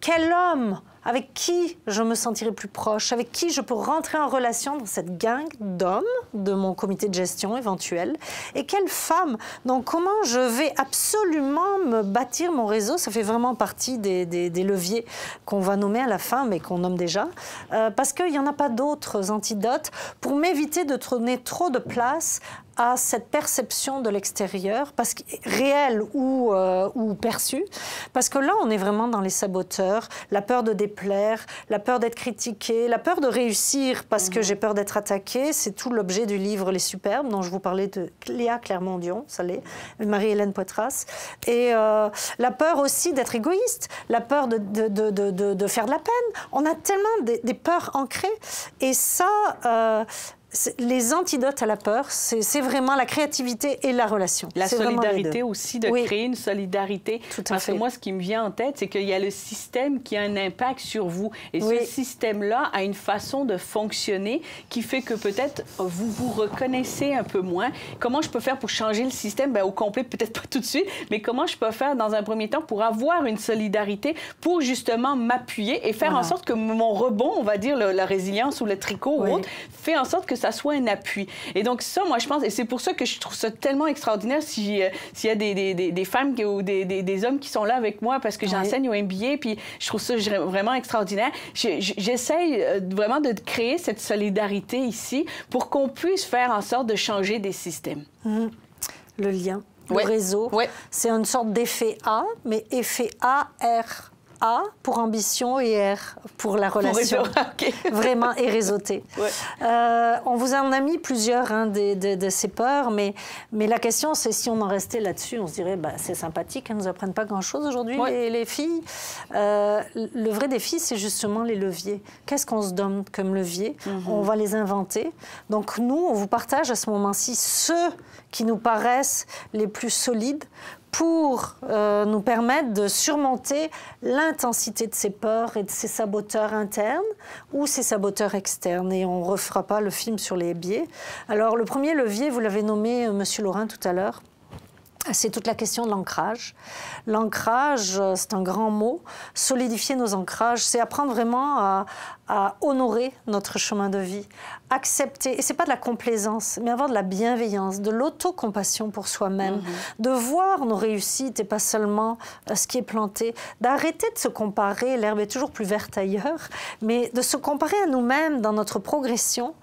Speaker 3: quel homme avec qui je me sentirai plus proche, avec qui je peux rentrer en relation dans cette gang d'hommes de mon comité de gestion éventuel, et quelle femme. Donc comment je vais absolument me bâtir mon réseau, ça fait vraiment partie des leviers qu'on va nommer à la fin, mais qu'on nomme déjà, parce qu'il n'y en a pas d'autres antidotes pour m'éviter de donner trop de place à cette perception de l'extérieur, réelle ou perçue, parce que là, on est vraiment dans les saboteurs, la peur de déplaire, la peur d'être critiqué, la peur de réussir parce que j'ai peur d'être attaqué. C'est tout l'objet du livre Les Superbes, dont je vous parlais de Léa Clermont-Dion, ça l'est, Marie-Hélène Poitras. Et la peur aussi d'être égoïste, la peur de faire de la peine. On a tellement des peurs ancrées. Et ça... les antidotes à la peur, c'est vraiment la créativité et la relation.
Speaker 2: La solidarité aussi, de créer une solidarité.
Speaker 3: Tout à
Speaker 2: Parce
Speaker 3: fait.
Speaker 2: que moi, ce qui me vient en tête, c'est qu'il y a le système qui a un impact sur vous. Et ce système-là a une façon de fonctionner qui fait que peut-être vous vous reconnaissez un peu moins. Comment je peux faire pour changer le système? Bien, au complet, peut-être pas tout de suite, mais comment je peux faire dans un premier temps pour avoir une solidarité, pour justement m'appuyer et faire en sorte que mon rebond, on va dire la résilience ou le tricot ou autre, fait en sorte que ça soit un appui. Et donc ça, moi, je pense, et c'est pour ça que je trouve ça tellement extraordinaire s'il y a des femmes ou des hommes qui sont là avec moi parce que j'enseigne au MBA, puis je trouve ça vraiment extraordinaire. J'essaye vraiment de créer cette solidarité ici pour qu'on puisse faire en sorte de changer des systèmes.
Speaker 3: Le lien, le réseau, c'est une sorte d'effet A, mais effet A-R. A pour ambition et R pour la relation. Vraiment, et réseauté. On vous en a mis plusieurs de ces peurs, mais la question, c'est si on en restait là-dessus, on se dirait, c'est sympathique, elles ne nous apprennent pas grand-chose aujourd'hui, les filles. Le vrai défi, c'est justement les leviers. Qu'est-ce qu'on se donne comme levier? On va les inventer. Donc nous, on vous partage à ce moment-ci ceux qui nous paraissent les plus solides pour nous permettre de surmonter l'intensité de ces peurs et de ces saboteurs internes ou ces saboteurs externes. Et on ne refera pas le film sur les biais. Alors, le premier levier, vous l'avez nommé, Monsieur Laurin, tout à l'heure, c'est toute la question de l'ancrage. L'ancrage, c'est un grand mot. Solidifier nos ancrages, c'est apprendre vraiment à honorer notre chemin de vie, accepter, et c'est pas de la complaisance, mais avoir de la bienveillance, de l'autocompassion pour soi-même, de voir nos réussites et pas seulement ce qui est planté, d'arrêter de se comparer, l'herbe est toujours plus verte ailleurs, mais de se comparer à nous-mêmes dans notre progression.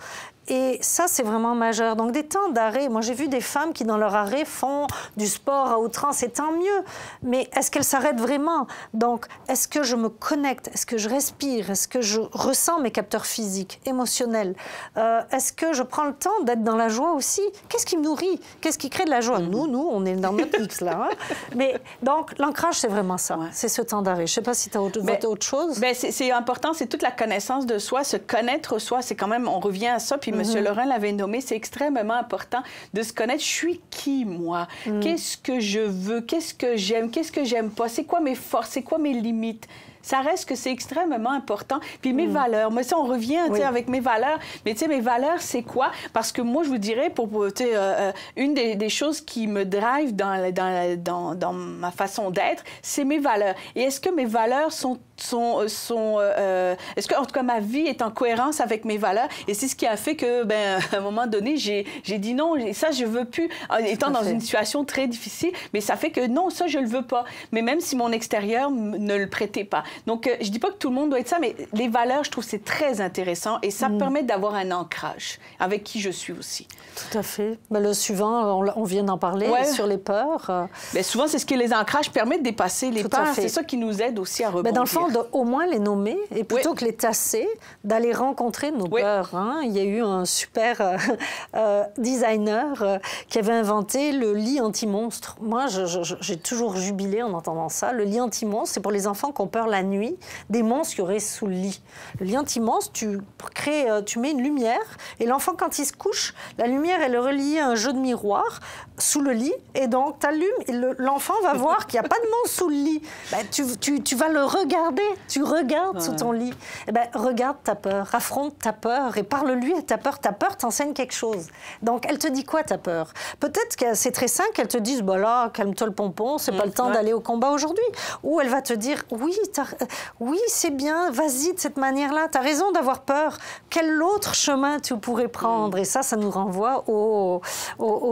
Speaker 3: Et ça, c'est vraiment majeur. Donc, des temps d'arrêt. Moi, j'ai vu des femmes qui, dans leur arrêt, font du sport à outrance, et tant mieux. Mais est-ce qu'elles s'arrêtent vraiment? Donc, est-ce que je me connecte? Est-ce que je respire? Est-ce que je ressens mes capteurs physiques, émotionnels? Est-ce que je prends le temps d'être dans la joie aussi? Qu'est-ce qui me nourrit? Qu'est-ce qui crée de la joie? Nous, on est dans notre X, là. Hein? Mais donc, l'ancrage, c'est vraiment ça. C'est ce temps d'arrêt. Je ne sais pas si tu as autre chose.
Speaker 2: C'est important. C'est toute la connaissance de soi. Se connaître soi, c'est quand même... On revient à ça, puis M. Laurin l'avait nommé, c'est extrêmement important de se connaître. Je suis qui, moi? Qu'est-ce que je veux? Qu'est-ce que j'aime pas? C'est quoi mes forces? C'est quoi mes limites? ça reste que c'est extrêmement important. Puis mes valeurs, moi, ça, on revient avec mes valeurs. Mais tu sais, mes valeurs, c'est quoi? Parce que moi, je vous dirais, une des choses qui me drive dans ma façon d'être, c'est mes valeurs. Et est-ce que mes valeurs est-ce que, en tout cas, ma vie est en cohérence avec mes valeurs? Et c'est ce qui a fait que, à un moment donné, j'ai dit non, ça, je veux plus, étant dans une situation très difficile, mais ça fait que non, ça, je le veux pas. Mais même si mon extérieur ne le prêtait pas. Donc, je dis pas que tout le monde doit être ça, mais les valeurs, je trouve c'est très intéressant et ça permet d'avoir un ancrage avec qui je suis aussi.
Speaker 3: Tout à fait. Le suivant, on vient d'en parler, sur les peurs.
Speaker 2: Souvent, c'est ce que les ancrages permettent de dépasser les peurs. C'est ça qui nous aide aussi à rebondir.
Speaker 3: Dans le fond, au moins les nommer et plutôt que les tasser, d'aller rencontrer nos peurs. Hein. Il y a eu un super designer qui avait inventé le lit anti-monstre. Moi, j'ai toujours jubilé en entendant ça. Le lit anti-monstre, c'est pour les enfants qui ont peur la nuit des monstres qu'il y aurait sous le lit. Le lit anti-monstre, tu mets une lumière et l'enfant, quand il se couche, la lumière, elle est reliée à un jeu de miroir sous le lit et donc tu allumes et l'enfant va voir qu'il n'y a pas de monstre sous le lit. Tu vas le regarder. Tu regardes sous ton lit. Regarde ta peur, affronte ta peur et parle-lui à ta peur. Ta peur t'enseigne quelque chose. Donc, elle te dit quoi, ta peur? Peut-être que c'est très simple qu'elle te dise, là, calme-toi le pompon, c'est pas le temps d'aller au combat aujourd'hui. Ou elle va te dire, oui, c'est bien, vas-y de cette manière-là, t'as raison d'avoir peur. Quel autre chemin tu pourrais prendre? Et ça nous renvoie au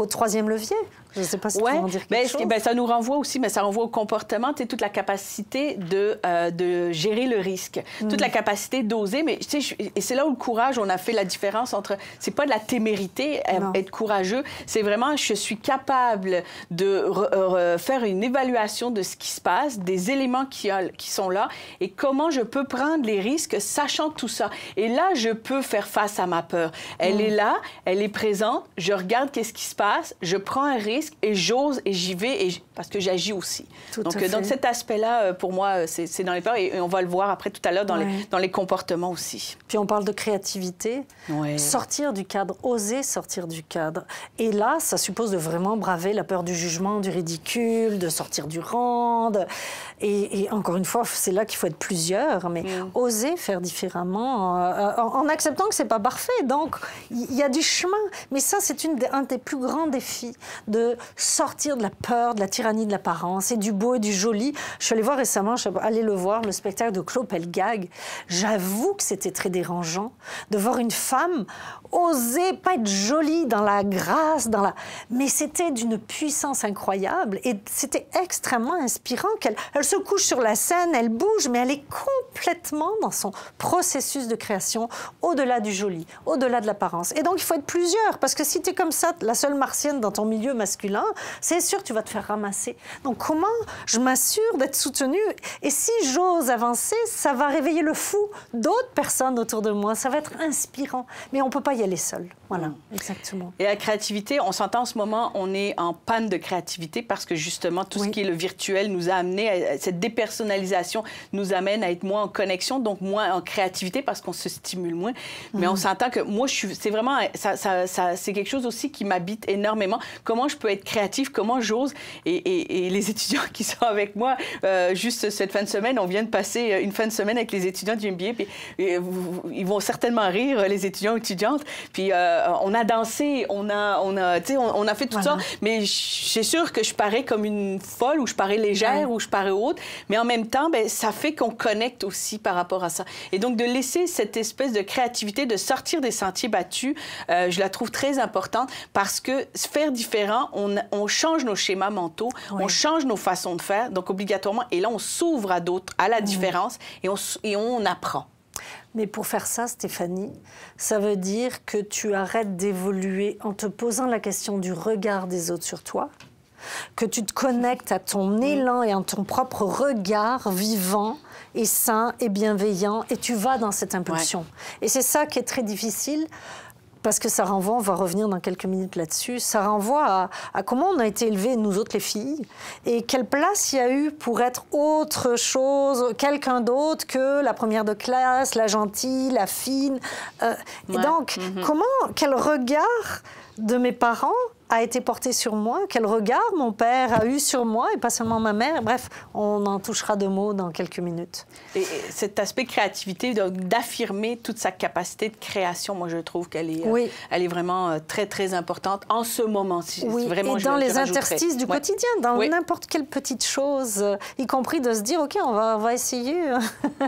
Speaker 3: troisième levier. Je ne sais pas si tu veux en dire quelque chose.
Speaker 2: Ça nous renvoie aussi, mais ça renvoie au comportement, toute la capacité de gérer le risque, toute la capacité d'oser. Mais et c'est là où le courage, on a fait la différence entre... C'est pas de la témérité, être courageux. C'est vraiment, je suis capable de faire une évaluation de ce qui se passe, des éléments qui sont là, et comment je peux prendre les risques, sachant tout ça. Et là, je peux faire face à ma peur. Elle est là, elle est présente, je regarde qu'est-ce qui se passe, je prends un risque, et j'ose et j'y vais parce que j'agis aussi. Donc cet aspect-là, pour moi, c'est dans les peurs et on va le voir après tout à l'heure dans les comportements aussi.
Speaker 3: Puis on parle de créativité, sortir du cadre, oser sortir du cadre. Et là, ça suppose de vraiment braver la peur du jugement, du ridicule, de sortir du rang. Et encore une fois, c'est là qu'il faut être plusieurs, mais oser faire différemment en acceptant que c'est pas parfait. Donc, il y a du chemin. Mais ça, c'est un des plus grands défis de sortir de la peur, de la tyrannie de l'apparence et du beau et du joli. Je suis allée voir récemment, je suis allée le voir, le spectacle de Claude Pelgag. J'avoue que c'était très dérangeant de voir une femme oser pas être jolie dans la grâce, mais c'était d'une puissance incroyable et c'était extrêmement inspirant elle se couche sur la scène, elle bouge, mais elle est complètement dans son processus de création au-delà du joli, au-delà de l'apparence. Et donc, il faut être plusieurs, parce que si tu es comme ça, la seule martienne dans ton milieu masculin, c'est sûr que tu vas te faire ramasser. Donc, comment je m'assure d'être soutenue? Et si j'ose avancer, ça va réveiller le fou d'autres personnes autour de moi. Ça va être inspirant. Mais on ne peut pas y aller seul. Voilà, exactement.
Speaker 2: Et la créativité, on s'entend en ce moment, on est en panne de créativité parce que justement, tout ce qui est le virtuel nous a amené à cette dépersonnalisation, nous amène à être moins en connexion, donc moins en créativité parce qu'on se stimule moins. Mais on s'entend que moi, c'est vraiment, c'est quelque chose aussi qui m'habite énormément. Comment je peux être créative, comment j'ose. Et les étudiants qui sont avec moi, juste cette fin de semaine, on vient de passer une fin de semaine avec les étudiants du MBA, puis ils vont certainement rire, les étudiants et étudiantes. Puis on a dansé, on a fait tout ça, mais c'est sûr que je parais comme une folle, ou je parais légère, ou je parais haute, mais en même temps, ça fait qu'on connecte aussi par rapport à ça. Et donc, de laisser cette espèce de créativité, de sortir des sentiers battus, je la trouve très importante parce que faire différent, on change nos schémas mentaux, on change nos façons de faire, donc obligatoirement, et là, on s'ouvre à d'autres, à la différence, et on apprend.
Speaker 3: Mais pour faire ça, Stéphanie, ça veut dire que tu arrêtes d'évoluer en te posant la question du regard des autres sur toi, que tu te connectes à ton élan et à ton propre regard vivant et sain et bienveillant, et tu vas dans cette impulsion. Et c'est ça qui est très difficile, parce que ça renvoie, on va revenir dans quelques minutes là-dessus, ça renvoie à comment on a été élevés, nous autres les filles, et quelle place il y a eu pour être autre chose, quelqu'un d'autre que la première de classe, la gentille, la fine. Et donc, quel regard de mes parents a été porté sur moi, quel regard mon père a eu sur moi, et pas seulement ma mère. Bref, on en touchera 2 mots dans quelques minutes.
Speaker 2: Et cet aspect créativité, d'affirmer toute sa capacité de création, moi, je trouve qu'elle est, elle est vraiment très, très importante en ce moment-ci.
Speaker 3: Oui, vraiment, et dans les interstices du quotidien, dans n'importe quelle petite chose, y compris de se dire, OK, on va essayer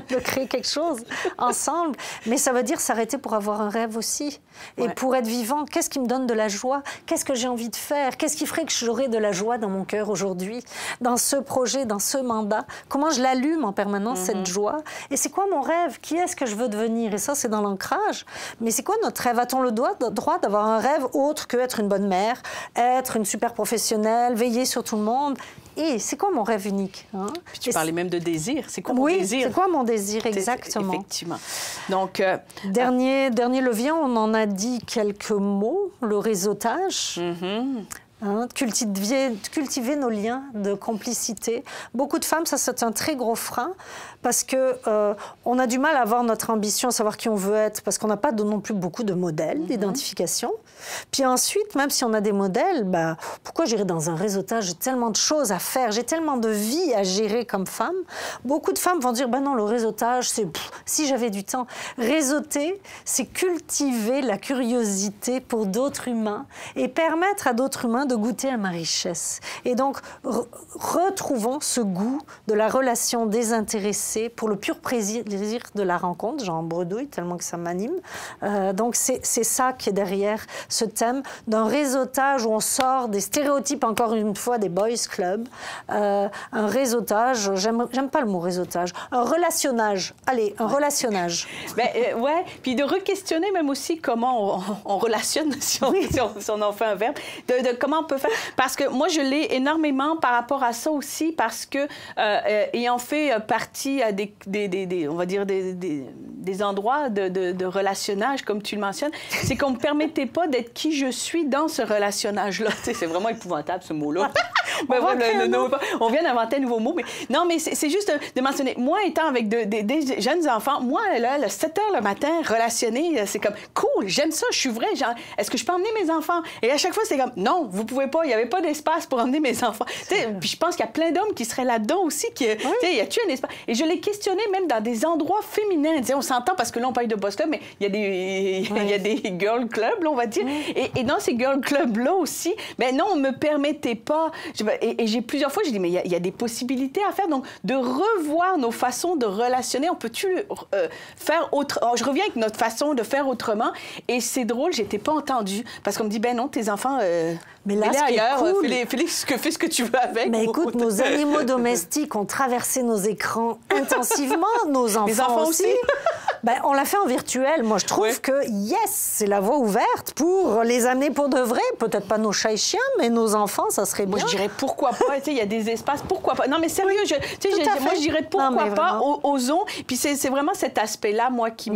Speaker 3: de créer quelque chose ensemble. Mais ça veut dire s'arrêter pour avoir un rêve aussi. Et pour être vivant, qu'est-ce qui me donne de la joie? Qu'est-ce que j'ai envie de faire? Qu'est-ce qui ferait que j'aurais de la joie dans mon cœur aujourd'hui, dans ce projet, dans ce mandat? Comment je l'allume en permanence, cette joie? Et c'est quoi mon rêve? Qui est-ce que je veux devenir? Et ça, c'est dans l'ancrage. Mais c'est quoi notre rêve? A-t-on le droit d'avoir un rêve autre que être une bonne mère, être une super professionnelle, veiller sur tout le monde? Et c'est quoi mon rêve unique?
Speaker 2: Puis tu parlais même de désir. C'est quoi mon désir?
Speaker 3: Oui, c'est quoi mon désir, exactement.
Speaker 2: Effectivement. Donc,
Speaker 3: dernier levier, on en a dit quelques mots, le réseautage. Cultiver nos liens de complicité. Beaucoup de femmes, ça c'est un très gros frein parce qu'on a du mal à avoir notre ambition, à savoir qui on veut être, parce qu'on n'a pas non plus beaucoup de modèles d'identification. Puis ensuite, même si on a des modèles, pourquoi j'irai dans un réseautage? J'ai tellement de choses à faire, j'ai tellement de vie à gérer comme femme. Beaucoup de femmes vont dire, non, le réseautage, c'est si j'avais du temps. Réseauter, c'est cultiver la curiosité pour d'autres humains et permettre à d'autres humains de goûter à ma richesse. Et donc, retrouvons ce goût de la relation désintéressée pour le pur plaisir de la rencontre. J'en bredouille tellement que ça m'anime. Donc, c'est ça qui est derrière ce thème d'un réseautage où on sort des stéréotypes, encore une fois, des boys clubs. Un réseautage, j'aime pas le mot réseautage, un relationnage. Allez, un relationnage.
Speaker 2: Ouais, puis de re-questionner même aussi comment on relationne, si on en fait un verbe, de comment on peut faire. Parce que moi, je l'ai énormément par rapport à ça aussi, parce que ayant fait partie à on va dire des endroits de relationnage, comme tu le mentionnes, c'est qu'on ne me permettait pas d'être qui je suis dans ce relationnage-là. Tu sais, c'est vraiment épouvantable, ce mot-là. On vient d'inventer un nouveau mot. Mais non, mais c'est juste de mentionner. Moi, étant avec des jeunes enfants, moi, là, le 7 h le matin, relationner, c'est comme cool, j'aime ça, je suis vraie. Genre, est-ce que je peux emmener mes enfants? Et à chaque fois, c'est comme non, vous pouvez pas, il n'y avait pas d'espace pour emmener mes enfants. Puis je pense qu'il y a plein d'hommes qui seraient là-dedans aussi. Y a-tu un espace? Et je l'ai questionné même dans des endroits féminins. On s'entend parce que là, on parle de boss club, mais il y a des girl clubs, là, on va dire. Et dans ces girl clubs-là aussi, non, on ne me permettait pas. Et j'ai plusieurs fois, j'ai dit, mais il y a des possibilités à faire. Donc, de revoir nos façons de relationner, on peut-tu faire autrement? Je reviens avec notre façon de faire autrement. Et c'est drôle, j'étais pas entendue. Parce qu'on me dit, non, tes enfants,
Speaker 3: mais là,
Speaker 2: ailleurs, fais ce que tu veux avec.
Speaker 3: Mais écoute, nos animaux domestiques ont traversé nos écrans intensivement, nos enfants,
Speaker 2: les enfants aussi.
Speaker 3: On l'a fait en virtuel. Moi, je trouve que, c'est la voie ouverte pour les amener pour de vrai. Peut-être pas nos chats et chiens, mais nos enfants, ça serait bien.
Speaker 2: Moi, je dirais pourquoi pas. Il y a des espaces, pourquoi pas. Non, mais sérieux, moi, je dirais pourquoi pas, osons. Puis c'est vraiment cet aspect-là, moi, qui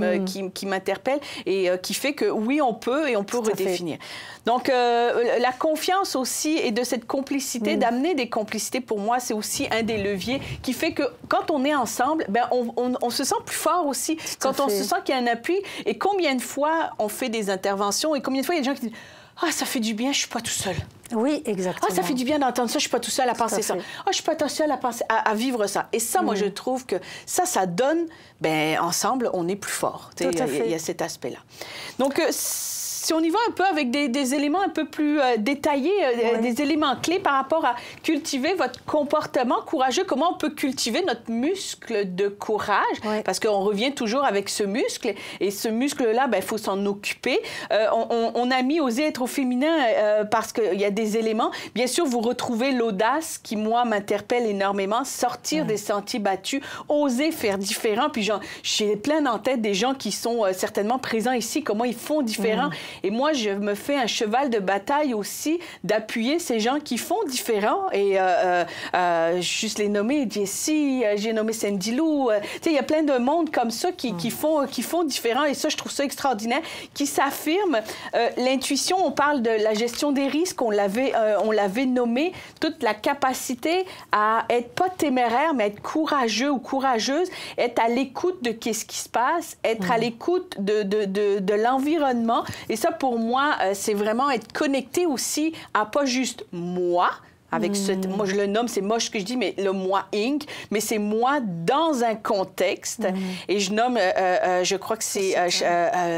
Speaker 2: m'interpelle et qui fait que, oui, on peut et on peut redéfinir. Donc, la confiance aussi et de cette complicité, d'amener des complicités, pour moi, c'est aussi un des leviers qui fait que quand on est ensemble, on se sent plus fort aussi. Quand on se sent qu'il y a un appui. Et combien de fois on fait des interventions et combien de fois il y a des gens qui disent « Ah, ça fait du bien, je suis pas tout seul. »
Speaker 3: Oui, exactement.
Speaker 2: Ah, ça fait du bien d'entendre ça, je suis pas tout seul à penser ça. Ah, je suis pas tout seul à penser, à vivre ça. Et ça, moi, je trouve que ça donne, ensemble, on est plus fort. Il y a cet aspect-là. Donc, si on y va un peu avec des éléments un peu plus détaillés, des éléments clés par rapport à cultiver votre comportement courageux, comment on peut cultiver notre muscle de courage, parce qu'on revient toujours avec ce muscle, et ce muscle-là, il faut s'en occuper. On a mis oser être au féminin parce qu'il y a des éléments. Bien sûr, vous retrouvez l'audace qui, moi, m'interpelle énormément, sortir des sentiers battus, oser faire différent. Puis j'ai plein en tête des gens qui sont certainement présents ici, comment ils font différent. Et moi, je me fais un cheval de bataille aussi d'appuyer ces gens qui font différent. Et juste les nommer, Jessie, j'ai nommé Cindy Lou. Il y a plein de monde comme ça qui font différent. Et ça, je trouve ça extraordinaire, qui s'affirment. L'intuition, on parle de la gestion des risques, on l'avait nommé, toute la capacité à être pas téméraire, mais être courageux ou courageuse, être à l'écoute de qu'est-ce qui se passe, être à l'écoute de l'environnement. Et ça, pour moi, c'est vraiment être connecté aussi à pas juste moi, avec moi je le nomme, c'est moche ce que je dis, mais le moi Inc., mais c'est moi dans un contexte. Et je nomme, je crois que c'est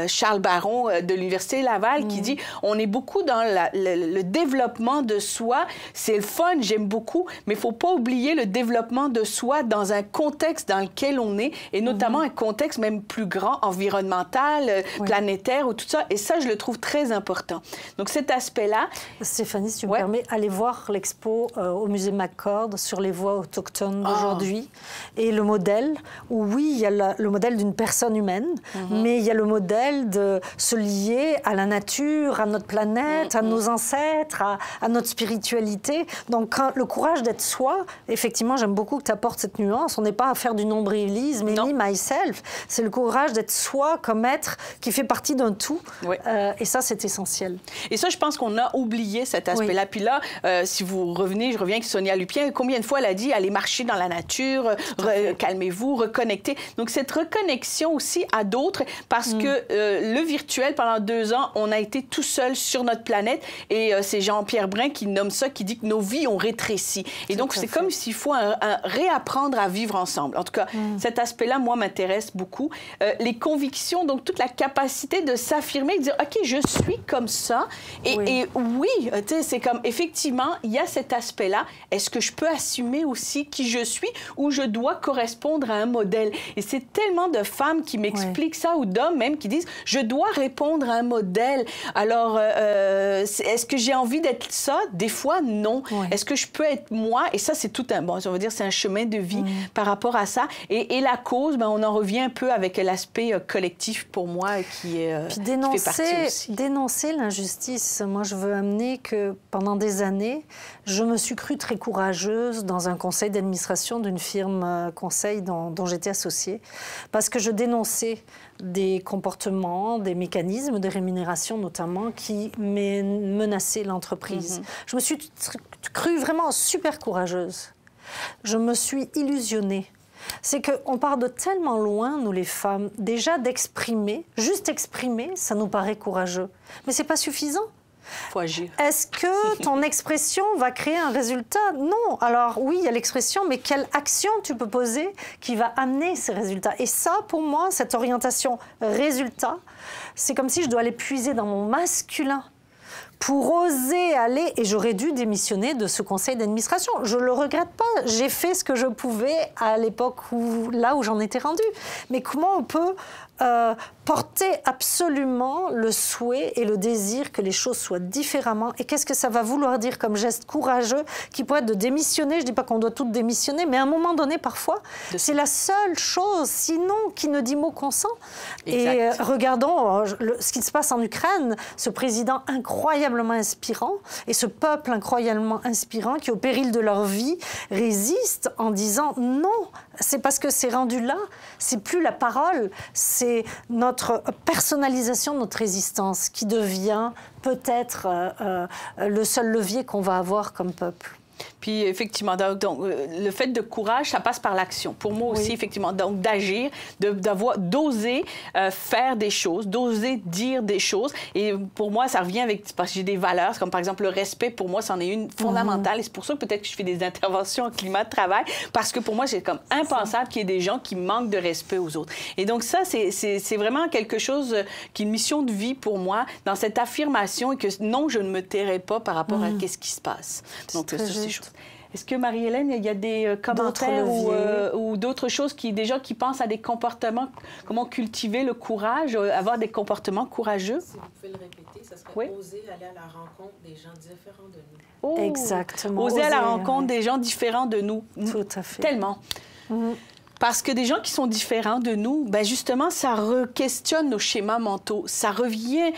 Speaker 2: Charles Baron de l'Université Laval qui dit, on est beaucoup dans le développement de soi, c'est le fun, j'aime beaucoup, mais il ne faut pas oublier le développement de soi dans un contexte dans lequel on est, et notamment un contexte même plus grand, environnemental, planétaire, ou tout ça, et ça, je le trouve très important. Donc cet aspect-là...
Speaker 3: Stéphanie, si tu me permets, allez voir l'expo au musée McCord sur les voix autochtones d'aujourd'hui. Et le modèle, où oui, il y a le modèle d'une personne humaine, mais il y a le modèle de se lier à la nature, à notre planète, à nos ancêtres, à notre spiritualité. Donc le courage d'être soi, effectivement, j'aime beaucoup que tu apportes cette nuance. On n'est pas à faire du nombrilisme, ni myself. C'est le courage d'être soi comme être qui fait partie d'un tout. Et ça, c'est essentiel.
Speaker 2: Et ça, je pense qu'on a oublié cet aspect-là. Puis là, si vous revenez, je reviens avec Sonia Lupien, combien de fois elle a dit aller marcher dans la nature, calmez-vous, reconnecter. Donc cette reconnexion aussi à d'autres, parce que le virtuel, pendant 2 ans, on a été tout seul sur notre planète, et c'est Jean-Pierre Brun qui nomme ça, qui dit que nos vies ont rétréci. Et donc c'est comme s'il faut réapprendre à vivre ensemble. En tout cas, cet aspect-là, moi, m'intéresse beaucoup. Les convictions, donc toute la capacité de s'affirmer, de dire, OK, je suis comme ça. Et oui, tu sais, c'est comme, effectivement, il y a cet aspect-là. Est-ce que je peux assumer aussi qui je suis, ou je dois correspondre à un modèle? Et c'est tellement de femmes qui m'expliquent ça, ou d'hommes même qui disent, je dois répondre à un modèle. Alors, est-ce que j'ai envie d'être ça? Des fois, non. Est-ce que je peux être moi? Et ça, c'est tout un, bon, on va dire, c'est un chemin de vie par rapport à ça. Et la cause, ben, on en revient un peu avec l'aspect collectif pour moi qui est
Speaker 3: Puis
Speaker 2: qui fait partie aussi.
Speaker 3: Dénoncer l'injustice. Moi, je veux amener que pendant des années, je me suis crue très courageuse dans un conseil d'administration d'une firme conseil dont j'étais associée, parce que je dénonçais des comportements, des mécanismes de rémunération notamment qui menaçaient l'entreprise. Je me suis crue vraiment super courageuse. Je me suis illusionnée. C'est qu'on part de tellement loin, nous les femmes, déjà d'exprimer, juste exprimer, ça nous paraît courageux. Mais c'est pas suffisant.
Speaker 2: Faut agir.
Speaker 3: Est-ce que ton expression va créer un résultat? Non. Alors oui, il y a l'expression, mais quelle action tu peux poser qui va amener ces résultats? Et ça, pour moi, cette orientation résultat, c'est comme si je dois aller puiser dans mon masculin pour oser aller, et j'aurais dû démissionner de ce conseil d'administration. Je ne le regrette pas, j'ai fait ce que je pouvais à l'époque là où j'en étais rendue. Mais comment on peut porter absolument le souhait et le désir que les choses soient différemment? Et qu'est-ce que ça va vouloir dire comme geste courageux qui pourrait être de démissionner? Je ne dis pas qu'on doit toutes démissionner, mais à un moment donné, parfois, c'est la seule chose, sinon, qui ne dit mot consent. Et regardons ce qui se passe en Ukraine, ce président incroyablement inspirant et ce peuple incroyablement inspirant qui, au péril de leur vie, résiste en disant non, c'est parce que c'est rendu là, c'est plus la parole, c'est notre personnalisation de notre résistance qui devient peut-être le seul levier qu'on va avoir comme peuple.
Speaker 2: Puis, effectivement, donc, le fait de courage, ça passe par l'action. Pour moi aussi, effectivement, donc d'agir, d'oser faire des choses, d'oser dire des choses. Et pour moi, ça revient avec, parce que j'ai des valeurs, comme par exemple le respect, pour moi, c'en est une fondamentale. Et c'est pour ça que peut-être que je fais des interventions en climat de travail, parce que pour moi, c'est comme impensable qu'il y ait des gens qui manquent de respect aux autres. Et donc ça, c'est vraiment quelque chose qui est une mission de vie pour moi, dans cette affirmation, et que non, je ne me tairai pas par rapport à ce qui se passe. Donc, ça, c'est chose. Est-ce que, Marie-Hélène, il y a des commentaires ou d'autres choses, des gens qui pensent à des comportements, comment cultiver le courage, avoir des comportements courageux?
Speaker 9: Si vous pouvez le répéter, ça serait oser aller à la rencontre des gens différents de nous.
Speaker 2: Oh,
Speaker 3: exactement.
Speaker 2: Oser à la rencontre des gens différents de nous.
Speaker 3: Tout à fait.
Speaker 2: Tellement. Parce que des gens qui sont différents de nous, ben justement, ça re-questionne nos schémas mentaux. Ça revient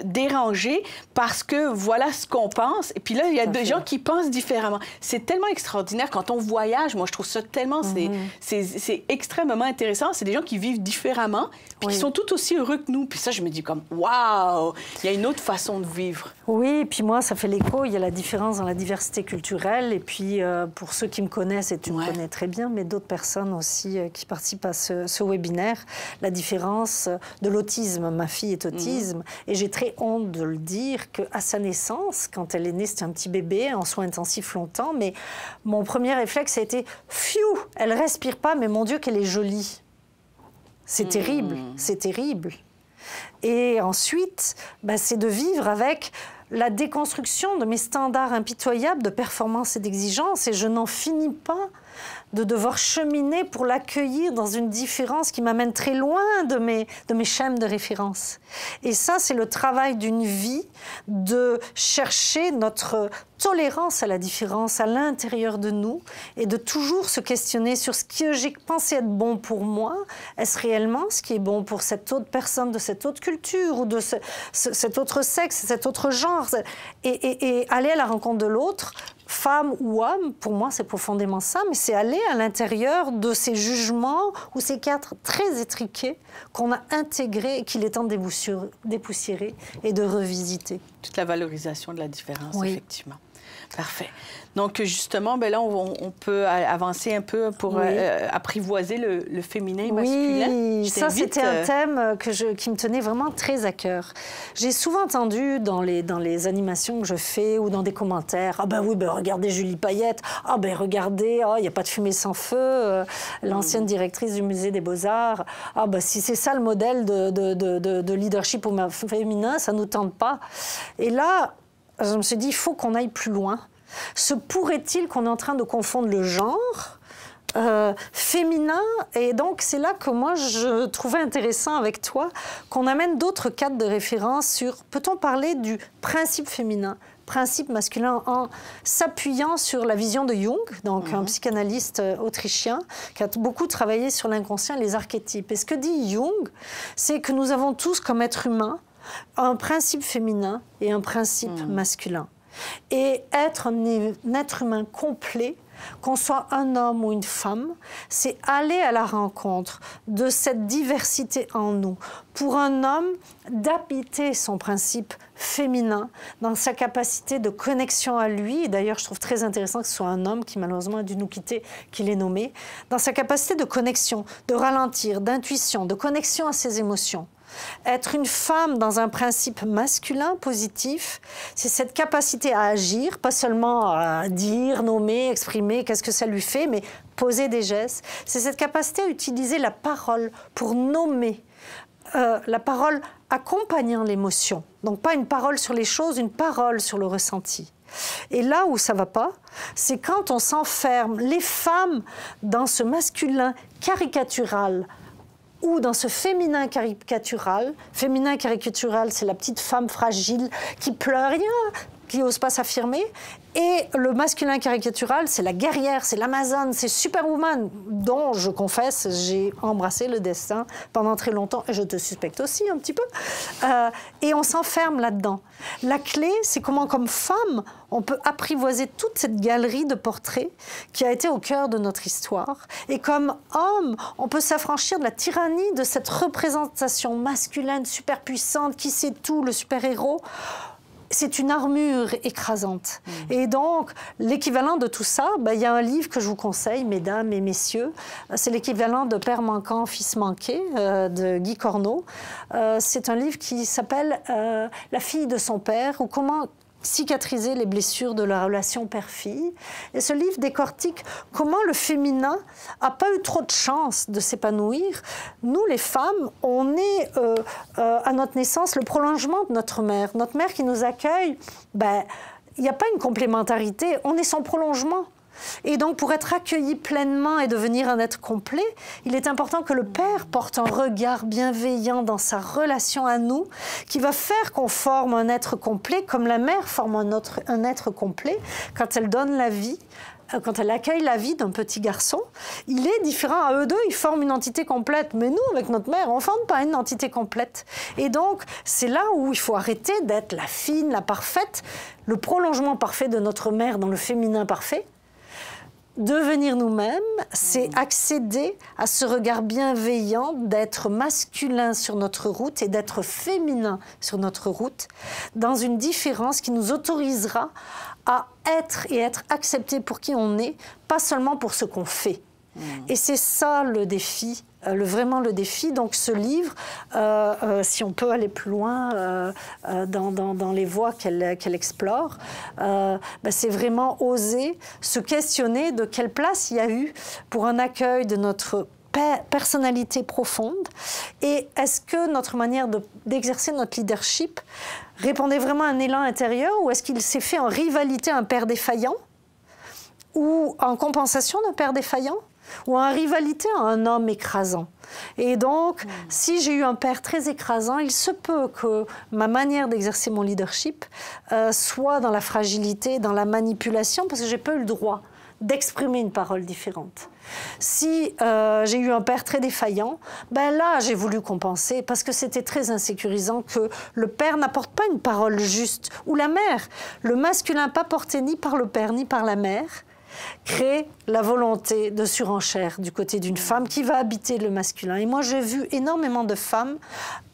Speaker 2: déranger parce que voilà ce qu'on pense. Et puis là, il y a des gens qui pensent différemment. C'est tellement extraordinaire. Quand on voyage, moi, je trouve ça tellement... C'est extrêmement intéressant. C'est des gens qui vivent différemment, puis qui sont tout aussi heureux que nous. Puis ça, je me dis comme, waouh, il y a une autre façon de vivre.
Speaker 3: Oui, puis moi, ça fait l'écho. Il y a la différence dans la diversité culturelle. Et puis, pour ceux qui me connaissent, et tu me connais très bien, mais d'autres personnes aussi qui participent à ce webinaire, la différence de l'autisme. Ma fille est autisme et j'ai très honte de le dire qu'à sa naissance, quand elle est née, c'était un petit bébé en soins intensifs longtemps, mais mon premier réflexe a été « Pfiou, elle respire pas, mais mon Dieu qu'elle est jolie ». C'est terrible, c'est terrible. Et ensuite, c'est de vivre avec la déconstruction de mes standards impitoyables de performance et d'exigence. Et je n'en finis pas de devoir cheminer pour l'accueillir dans une différence qui m'amène très loin de mes schèmes de référence. Et ça, c'est le travail d'une vie, de chercher notre tolérance à la différence à l'intérieur de nous et de toujours se questionner sur ce que j'ai pensé être bon pour moi. Est-ce réellement ce qui est bon pour cette autre personne de cette autre culture ou de cet autre sexe, cet autre genre? Et aller à la rencontre de l'autre, femme ou homme, pour moi, c'est profondément ça, mais c'est aller à l'intérieur de ces jugements ou ces cadres très étriqués qu'on a intégrés et qu'il est temps de dépoussiérer et de revisiter.
Speaker 2: Toute la valorisation de la différence, effectivement. Parfait. Donc, justement, là, on peut avancer un peu pour apprivoiser le féminin et masculin.
Speaker 3: Oui, ça, c'était un thème qui me tenait vraiment très à cœur. J'ai souvent entendu dans les animations que je fais ou dans des commentaires, « Ah ben oui, regardez Julie Payette, ah ben regardez, il n'y a pas de fumée sans feu, l'ancienne directrice du musée des Beaux-Arts, ah ben si c'est ça le modèle de leadership au féminin, ça ne nous tente pas. » Et là, je me suis dit, il faut qu'on aille plus loin. Se pourrait-il qu'on est en train de confondre le genre féminin? Et donc, c'est là que moi, je trouvais intéressant avec toi qu'on amène d'autres cadres de référence sur, peut-on parler du principe féminin, principe masculin, en s'appuyant sur la vision de Jung, donc un psychanalyste autrichien qui a beaucoup travaillé sur l'inconscient et les archétypes. Et ce que dit Jung, c'est que nous avons tous, comme êtres humains, un principe féminin et un principe masculin. Et être un être humain complet, qu'on soit un homme ou une femme, c'est aller à la rencontre de cette diversité en nous. Pour un homme, d'habiter son principe féminin dans sa capacité de connexion à lui, et d'ailleurs je trouve très intéressant que ce soit un homme qui malheureusement a dû nous quitter, qui l'ait nommé, dans sa capacité de connexion, de ralentir, d'intuition, de connexion à ses émotions. Être une femme dans un principe masculin positif, c'est cette capacité à agir, pas seulement à dire, nommer, exprimer, qu'est-ce que ça lui fait, mais poser des gestes. C'est cette capacité à utiliser la parole pour nommer, la parole accompagnant l'émotion. Donc pas une parole sur les choses, une parole sur le ressenti. Et là où ça ne va pas, c'est quand on s'enferme, les femmes, dans ce masculin caricatural, ou dans ce féminin caricatural. Féminin caricatural, c'est la petite femme fragile qui pleure rien, qui n'ose pas s'affirmer. Et le masculin caricatural, c'est la guerrière, c'est l'Amazone, c'est Superwoman, dont, je confesse, j'ai embrassé le destin pendant très longtemps, et je te suspecte aussi un petit peu. Et on s'enferme là-dedans. La clé, c'est comment, comme femme, on peut apprivoiser toute cette galerie de portraits qui a été au cœur de notre histoire. Et comme homme, on peut s'affranchir de la tyrannie de cette représentation masculine super puissante, qui sait tout, le super-héros. C'est une armure écrasante. Et donc, l'équivalent de tout ça, il y a un livre que je vous conseille, mesdames et messieurs. C'est l'équivalent de Père manquant, fils manqué, de Guy Corneau. C'est un livre qui s'appelle La fille de son père, ou comment cicatriser les blessures de la relation père-fille. Et ce livre décortique comment le féminin n'a pas eu trop de chance de s'épanouir. Nous, les femmes, on est à notre naissance le prolongement de notre mère. Notre mère qui nous accueille, il n'y a pas une complémentarité, on est son prolongement. Et donc, pour être accueilli pleinement et devenir un être complet, il est important que le père porte un regard bienveillant dans sa relation à nous, qui va faire qu'on forme un être complet, comme la mère forme un être complet quand elle donne la vie. Quand elle accueille la vie d'un petit garçon, il est différent. À eux deux, ils forment une entité complète. Mais nous, avec notre mère, on ne forme pas une entité complète. Et donc, c'est là où il faut arrêter d'être la fine, la parfaite, le prolongement parfait de notre mère dans le féminin parfait. Devenir nous-mêmes, c'est accéder à ce regard bienveillant d'être masculin sur notre route et d'être féminin sur notre route, dans une différence qui nous autorisera à être et être accepté pour qui on est, pas seulement pour ce qu'on fait. Et c'est ça le défi. Vraiment le défi. Donc ce livre, si on peut aller plus loin dans les voies qu'elle explore, c'est vraiment oser se questionner de quelle place il y a eu pour un accueil de notre personnalité profonde et est-ce que notre manière d'exercer notre leadership répondait vraiment à un élan intérieur ou est-ce qu'il s'est fait en rivalité à un père défaillant ou en compensation d'un père défaillant ou en rivalité à un homme écrasant. Et donc, si j'ai eu un père très écrasant, il se peut que ma manière d'exercer mon leadership soit dans la fragilité, dans la manipulation, parce que j'ai pas eu le droit d'exprimer une parole différente. Si j'ai eu un père très défaillant, ben là, j'ai voulu compenser parce que c'était très insécurisant que le père n'apporte pas une parole juste, ou la mère. Le masculin pas porté ni par le père ni par la mère crée la volonté de surenchère du côté d'une femme qui va habiter le masculin. Et moi, j'ai vu énormément de femmes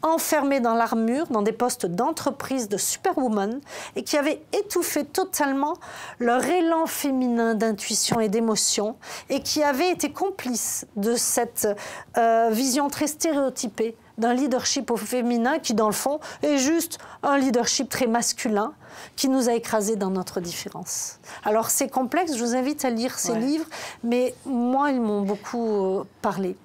Speaker 3: enfermées dans l'armure, dans des postes d'entreprise de superwoman, et qui avaient étouffé totalement leur élan féminin d'intuition et d'émotion, et qui avaient été complices de cette vision très stéréotypée d'un leadership au féminin qui, dans le fond, est juste un leadership très masculin qui nous a écrasés dans notre différence. Alors, c'est complexe, je vous invite à lire ces livres, mais moi, ils m'ont beaucoup parlé.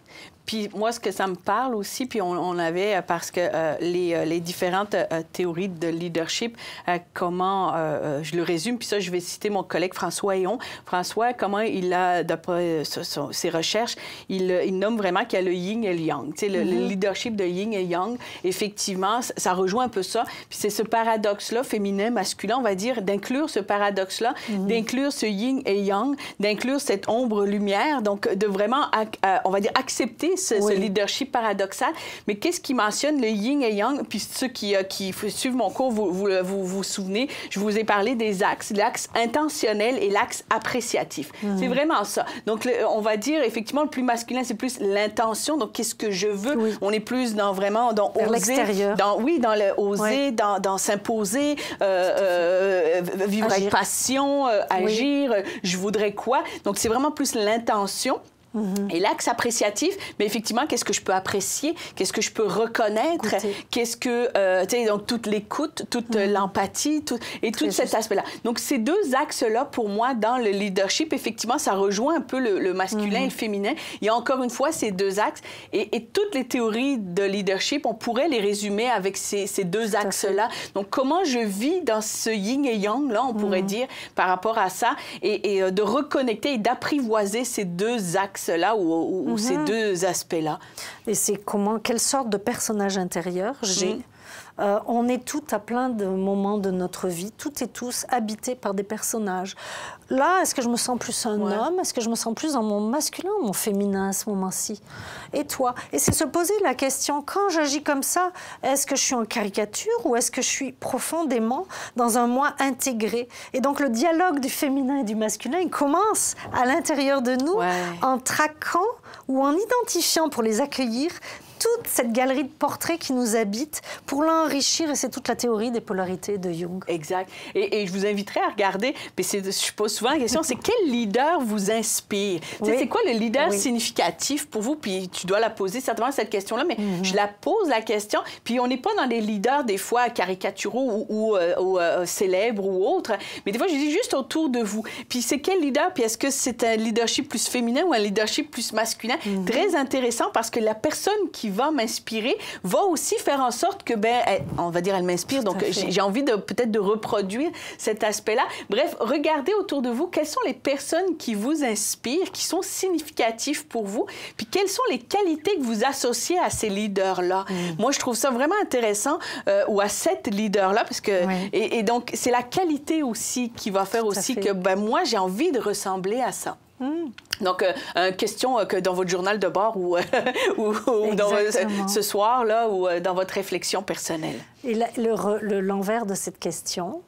Speaker 2: Puis moi, ce que ça me parle aussi, puis on avait, parce que les différentes théories de leadership, comment, je le résume, puis ça, je vais citer mon collègue François Héon. François, comment il a, d'après ses recherches, il nomme vraiment qu'il y a le yin et le yang. Tu sais, le leadership de yin et yang, effectivement, ça rejoint un peu ça. Puis c'est ce paradoxe-là, féminin, masculin, on va dire, d'inclure ce paradoxe-là, d'inclure ce yin et yang, d'inclure cette ombre-lumière, donc de vraiment, on va dire, accepter ce leadership paradoxal. Mais qu'est-ce qui mentionne le yin et yang? Puis ceux qui suivent mon cours, vous souvenez, je vous ai parlé des axes, l'axe intentionnel et l'axe appréciatif. C'est vraiment ça. Donc, on va dire, effectivement, le plus masculin, c'est plus l'intention. Donc, qu'est-ce que je veux? On est plus dans vraiment, dans
Speaker 3: vers
Speaker 2: oser.
Speaker 3: L'extérieur.
Speaker 2: Oui, dans le oser, dans s'imposer, vivre avec passion, agir, je voudrais quoi? Donc, c'est vraiment plus l'intention. Et l'axe appréciatif, mais effectivement, qu'est-ce que je peux apprécier? Qu'est-ce que je peux reconnaître? Qu'est-ce que, tu sais, donc toute l'écoute, toute l'empathie, tout cet aspect-là. Donc, ces deux axes-là, pour moi, dans le leadership, effectivement, ça rejoint un peu le masculin et le féminin. Il y a encore une fois ces deux axes. Et toutes les théories de leadership, on pourrait les résumer avec ces deux axes-là. Donc, comment je vis dans ce yin et yang, là, on pourrait dire, par rapport à ça, et de reconnecter et d'apprivoiser ces deux axes là ou ces deux aspects-là.
Speaker 3: Et c'est quelle sorte de personnage intérieur j'ai. On est toutes à plein de moments de notre vie, toutes et tous habités par des personnages. Là, est-ce que je me sens plus un homme? Est-ce que je me sens plus dans mon masculin ou mon féminin à ce moment-ci? Et toi? Et c'est se poser la question, quand j'agis comme ça, est-ce que je suis en caricature ou est-ce que je suis profondément dans un moi intégré? Et donc, le dialogue du féminin et du masculin, il commence à l'intérieur de nous en traquant ou en identifiant pour les accueillir toute cette galerie de portraits qui nous habite pour l'enrichir, et c'est toute la théorie des polarités de Jung.
Speaker 2: Exact. Et je vous inviterai à regarder, puis je pose souvent la question, c'est quel leader vous inspire? C'est quoi le leader significatif pour vous? Puis tu dois la poser certainement cette question-là, mais je la pose la question, puis on n'est pas dans des leaders des fois caricaturaux ou célèbres ou autres, mais des fois je dis juste autour de vous. Puis c'est quel leader? Puis est-ce que c'est un leadership plus féminin ou un leadership plus masculin? Très intéressant parce que la personne qui va m'inspirer va aussi faire en sorte que, on va dire, elle m'inspire. Donc, j'ai envie peut-être de reproduire cet aspect-là. Bref, regardez autour de vous quelles sont les personnes qui vous inspirent, qui sont significatives pour vous, puis quelles sont les qualités que vous associez à ces leaders-là. Moi, je trouve ça vraiment intéressant, ou à cette leader-là, parce que... Et donc, c'est la qualité aussi qui va faire aussi que, moi, j'ai envie de ressembler à ça. Donc, question que dans votre journal de bord ou dans ce soir-là ou dans votre réflexion personnelle.
Speaker 3: Et l'envers de cette question,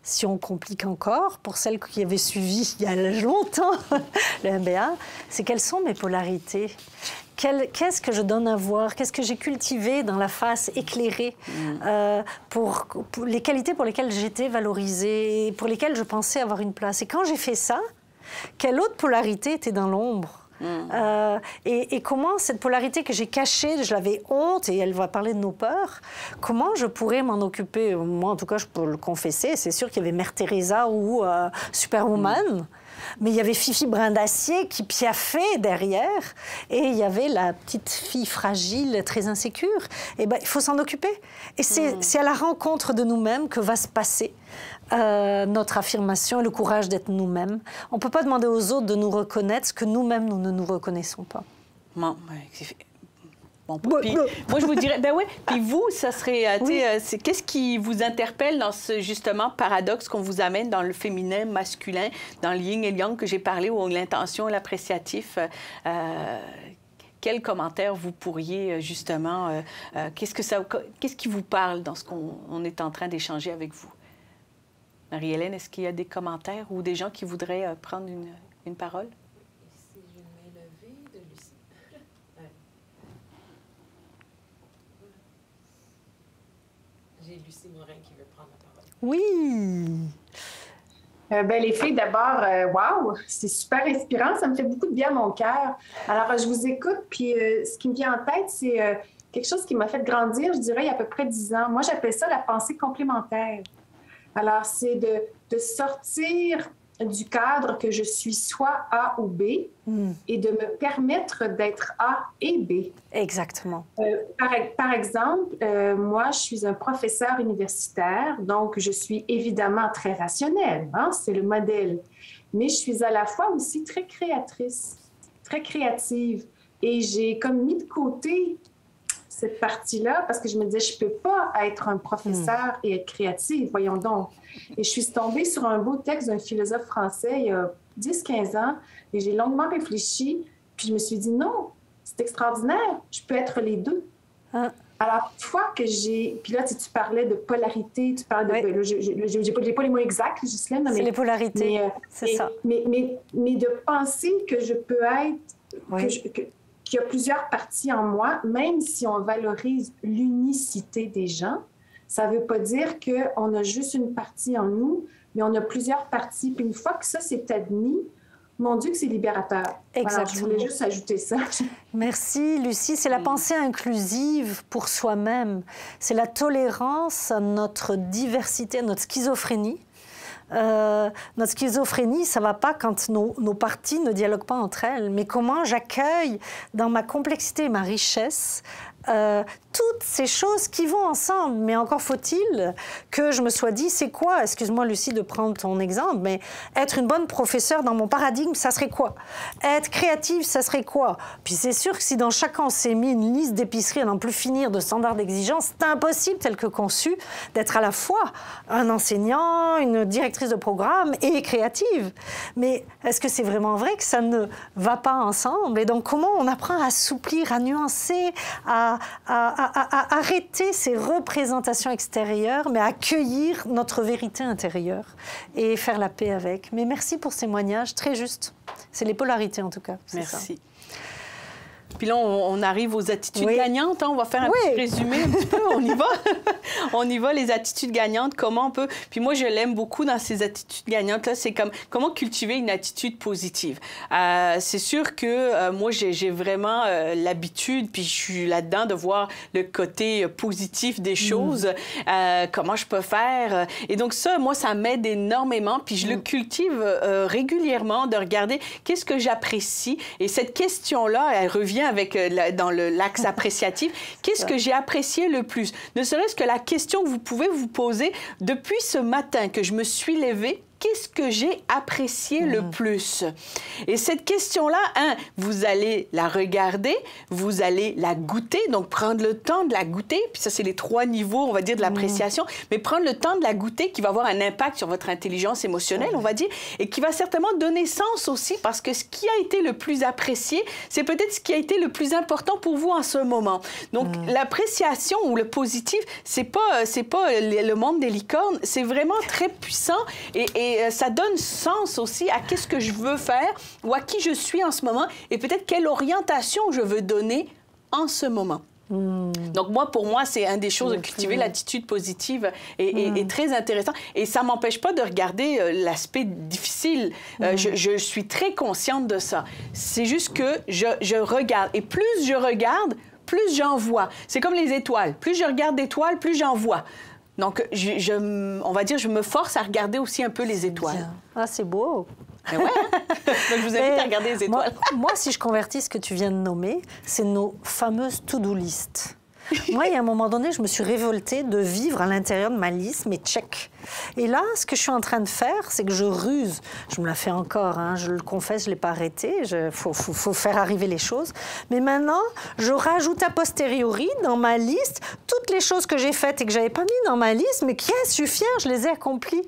Speaker 3: si on complique encore, pour celles qui avaient suivi il y a longtemps le MBA, c'est quelles sont mes polarités? Qu'est-ce que je donne à voir? Qu'est-ce que j'ai cultivé dans la face éclairée pour les qualités pour lesquelles j'étais valorisée, pour lesquelles je pensais avoir une place? Et quand j'ai fait ça, quelle autre polarité était dans l'ombre? Et comment cette polarité que j'ai cachée, je l'avais honte, et elle va parler de nos peurs, comment je pourrais m'en occuper? Moi, en tout cas, je peux le confesser, c'est sûr qu'il y avait Mère Teresa ou Superwoman, mais il y avait Fifi Brin d'Acier qui piaffait derrière, et il y avait la petite fille fragile, très insécure. Et ben, il faut s'en occuper. Et c'est à la rencontre de nous-mêmes que va se passer notre affirmation et le courage d'être nous-mêmes. On ne peut pas demander aux autres de nous reconnaître ce que nous-mêmes, nous ne nous reconnaissons pas.
Speaker 2: Bon, puis, moi, je vous dirais, ben oui, puis vous, ça serait, qu'est-ce qui vous interpelle dans ce, justement, paradoxe qu'on vous amène dans le féminin, masculin, dans le yin et le yang que j'ai parlé, ou l'intention et l'appréciatif? Quel commentaire vous pourriez, justement, qu'est-ce qui vous parle dans ce qu'on est en train d'échanger avec vous? Marie-Hélène, est-ce qu'il y a des commentaires ou des gens qui voudraient prendre une parole?
Speaker 9: Ici, je mets le V de Lucie. J'ai Lucie Morin qui veut prendre la parole.
Speaker 3: Oui!
Speaker 1: Ben, les filles, d'abord, wow, c'est super inspirant. Ça me fait beaucoup de bien à mon cœur. Alors, je vous écoute, puis ce qui me vient en tête, c'est quelque chose qui m'a fait grandir, je dirais, il y a à peu près 10 ans. Moi, j'appelle ça la pensée complémentaire. Alors, c'est de sortir du cadre que je suis soit A ou B et de me permettre d'être A et B.
Speaker 3: Exactement.
Speaker 1: Par exemple, moi, je suis un professeur universitaire, donc je suis évidemment très rationnelle, hein, c'est le modèle. Mais je suis à la fois aussi très créatrice, très créative. Et j'ai comme mis de côté cette partie-là parce que je me disais, je ne peux pas être un professeur et être créative, voyons donc. Et je suis tombée sur un beau texte d'un philosophe français il y a 10-15 ans et j'ai longuement réfléchi, puis je me suis dit, non, c'est extraordinaire, je peux être les deux. Alors, une fois que j'ai... Puis là, tu parlais de polarité, tu parlais de... Je n'ai pas les mots exacts, Ghislaine.
Speaker 3: C'est les polarités, c'est ça.
Speaker 1: Mais de penser que je peux être... qu'il y a plusieurs parties en moi, même si on valorise l'unicité des gens, ça ne veut pas dire qu'on a juste une partie en nous, mais on a plusieurs parties. Puis une fois que ça, c'est admis, mon Dieu que c'est libérateur.
Speaker 3: Exactement.
Speaker 1: Alors, je voulais juste ajouter ça.
Speaker 3: Merci, Lucie. C'est la pensée inclusive pour soi-même. C'est la tolérance à notre diversité, à notre schizophrénie. Notre schizophrénie, ça ne va pas quand nos parties ne dialoguent pas entre elles. Mais comment j'accueille dans ma complexité et ma richesse toutes ces choses qui vont ensemble. Mais encore faut-il que je me sois dit, c'est quoi, excuse-moi Lucie de prendre ton exemple, mais être une bonne professeure dans mon paradigme, ça serait quoi? Être créative, ça serait quoi? Puis c'est sûr que si dans chacun on s'est mis une liste d'épicerie à n'en plus finir de standards d'exigence, c'est impossible tel que conçu d'être à la fois un enseignant, une directrice de programme et créative. Mais est-ce que c'est vraiment vrai que ça ne va pas ensemble? Et donc comment on apprend à assouplir, à nuancer, à arrêter ces représentations extérieures, mais à accueillir notre vérité intérieure et faire la paix avec. Mais merci pour ce témoignage, très juste. C'est les polarités en tout cas.
Speaker 2: Merci. Ça. Puis là, on arrive aux attitudes gagnantes. Hein? On va faire un petit résumé un petit peu. On y va. On y va, les attitudes gagnantes. Comment on peut... Puis moi, je l'aime beaucoup dans ces attitudes gagnantes-là. C'est comme comment cultiver une attitude positive. C'est sûr que moi, j'ai vraiment l'habitude, puis je suis là-dedans, de voir le côté positif des choses. Comment je peux faire. Et donc ça, moi, ça m'aide énormément. Puis je le cultive régulièrement, de regarder qu'est-ce que j'apprécie. Et cette question-là, elle revient dans l'axe appréciatif. Qu'est-ce que j'ai apprécié le plus? Ne serait-ce que la question que vous pouvez vous poser depuis ce matin que je me suis levée, qu'est-ce que j'ai apprécié le plus? Et cette question-là, vous allez la regarder, vous allez la goûter, donc prendre le temps de la goûter, puis ça, c'est les 3 niveaux, on va dire, de l'appréciation, mais prendre le temps de la goûter qui va avoir un impact sur votre intelligence émotionnelle, on va dire, et qui va certainement donner sens aussi, parce que ce qui a été le plus apprécié, c'est peut-être ce qui a été le plus important pour vous en ce moment. Donc, l'appréciation ou le positif, c'est pas le monde des licornes, c'est vraiment très puissant et ça donne sens aussi à qu'est-ce que je veux faire ou à qui je suis en ce moment et peut-être quelle orientation je veux donner en ce moment. Donc moi, pour moi, c'est une des choses de cultiver l'attitude positive et très intéressant. Et ça m'empêche pas de regarder l'aspect difficile. Je suis très consciente de ça. C'est juste que je regarde. Et plus je regarde, plus j'en vois. C'est comme les étoiles. Plus je regarde d'étoiles, plus j'en vois. Donc, on va dire, je me force à regarder aussi un peu les étoiles.
Speaker 3: Bien. Ah, c'est beau.
Speaker 2: Mais ouais. Donc, je vous invite à regarder les étoiles.
Speaker 3: Moi, si je convertis ce que tu viens de nommer, c'est nos fameuses to-do list. Moi, il y a un moment donné, je me suis révoltée de vivre à l'intérieur de ma liste, mes checks. Et là, ce que je suis en train de faire, c'est que je ruse. Je me la fais encore, hein, je le confesse, je ne l'ai pas arrêté. Il faut faire arriver les choses. Mais maintenant, je rajoute a posteriori dans ma liste toutes les choses que j'ai faites et que je n'avais pas mis dans ma liste, mais qui je suis fière, je les ai accomplies.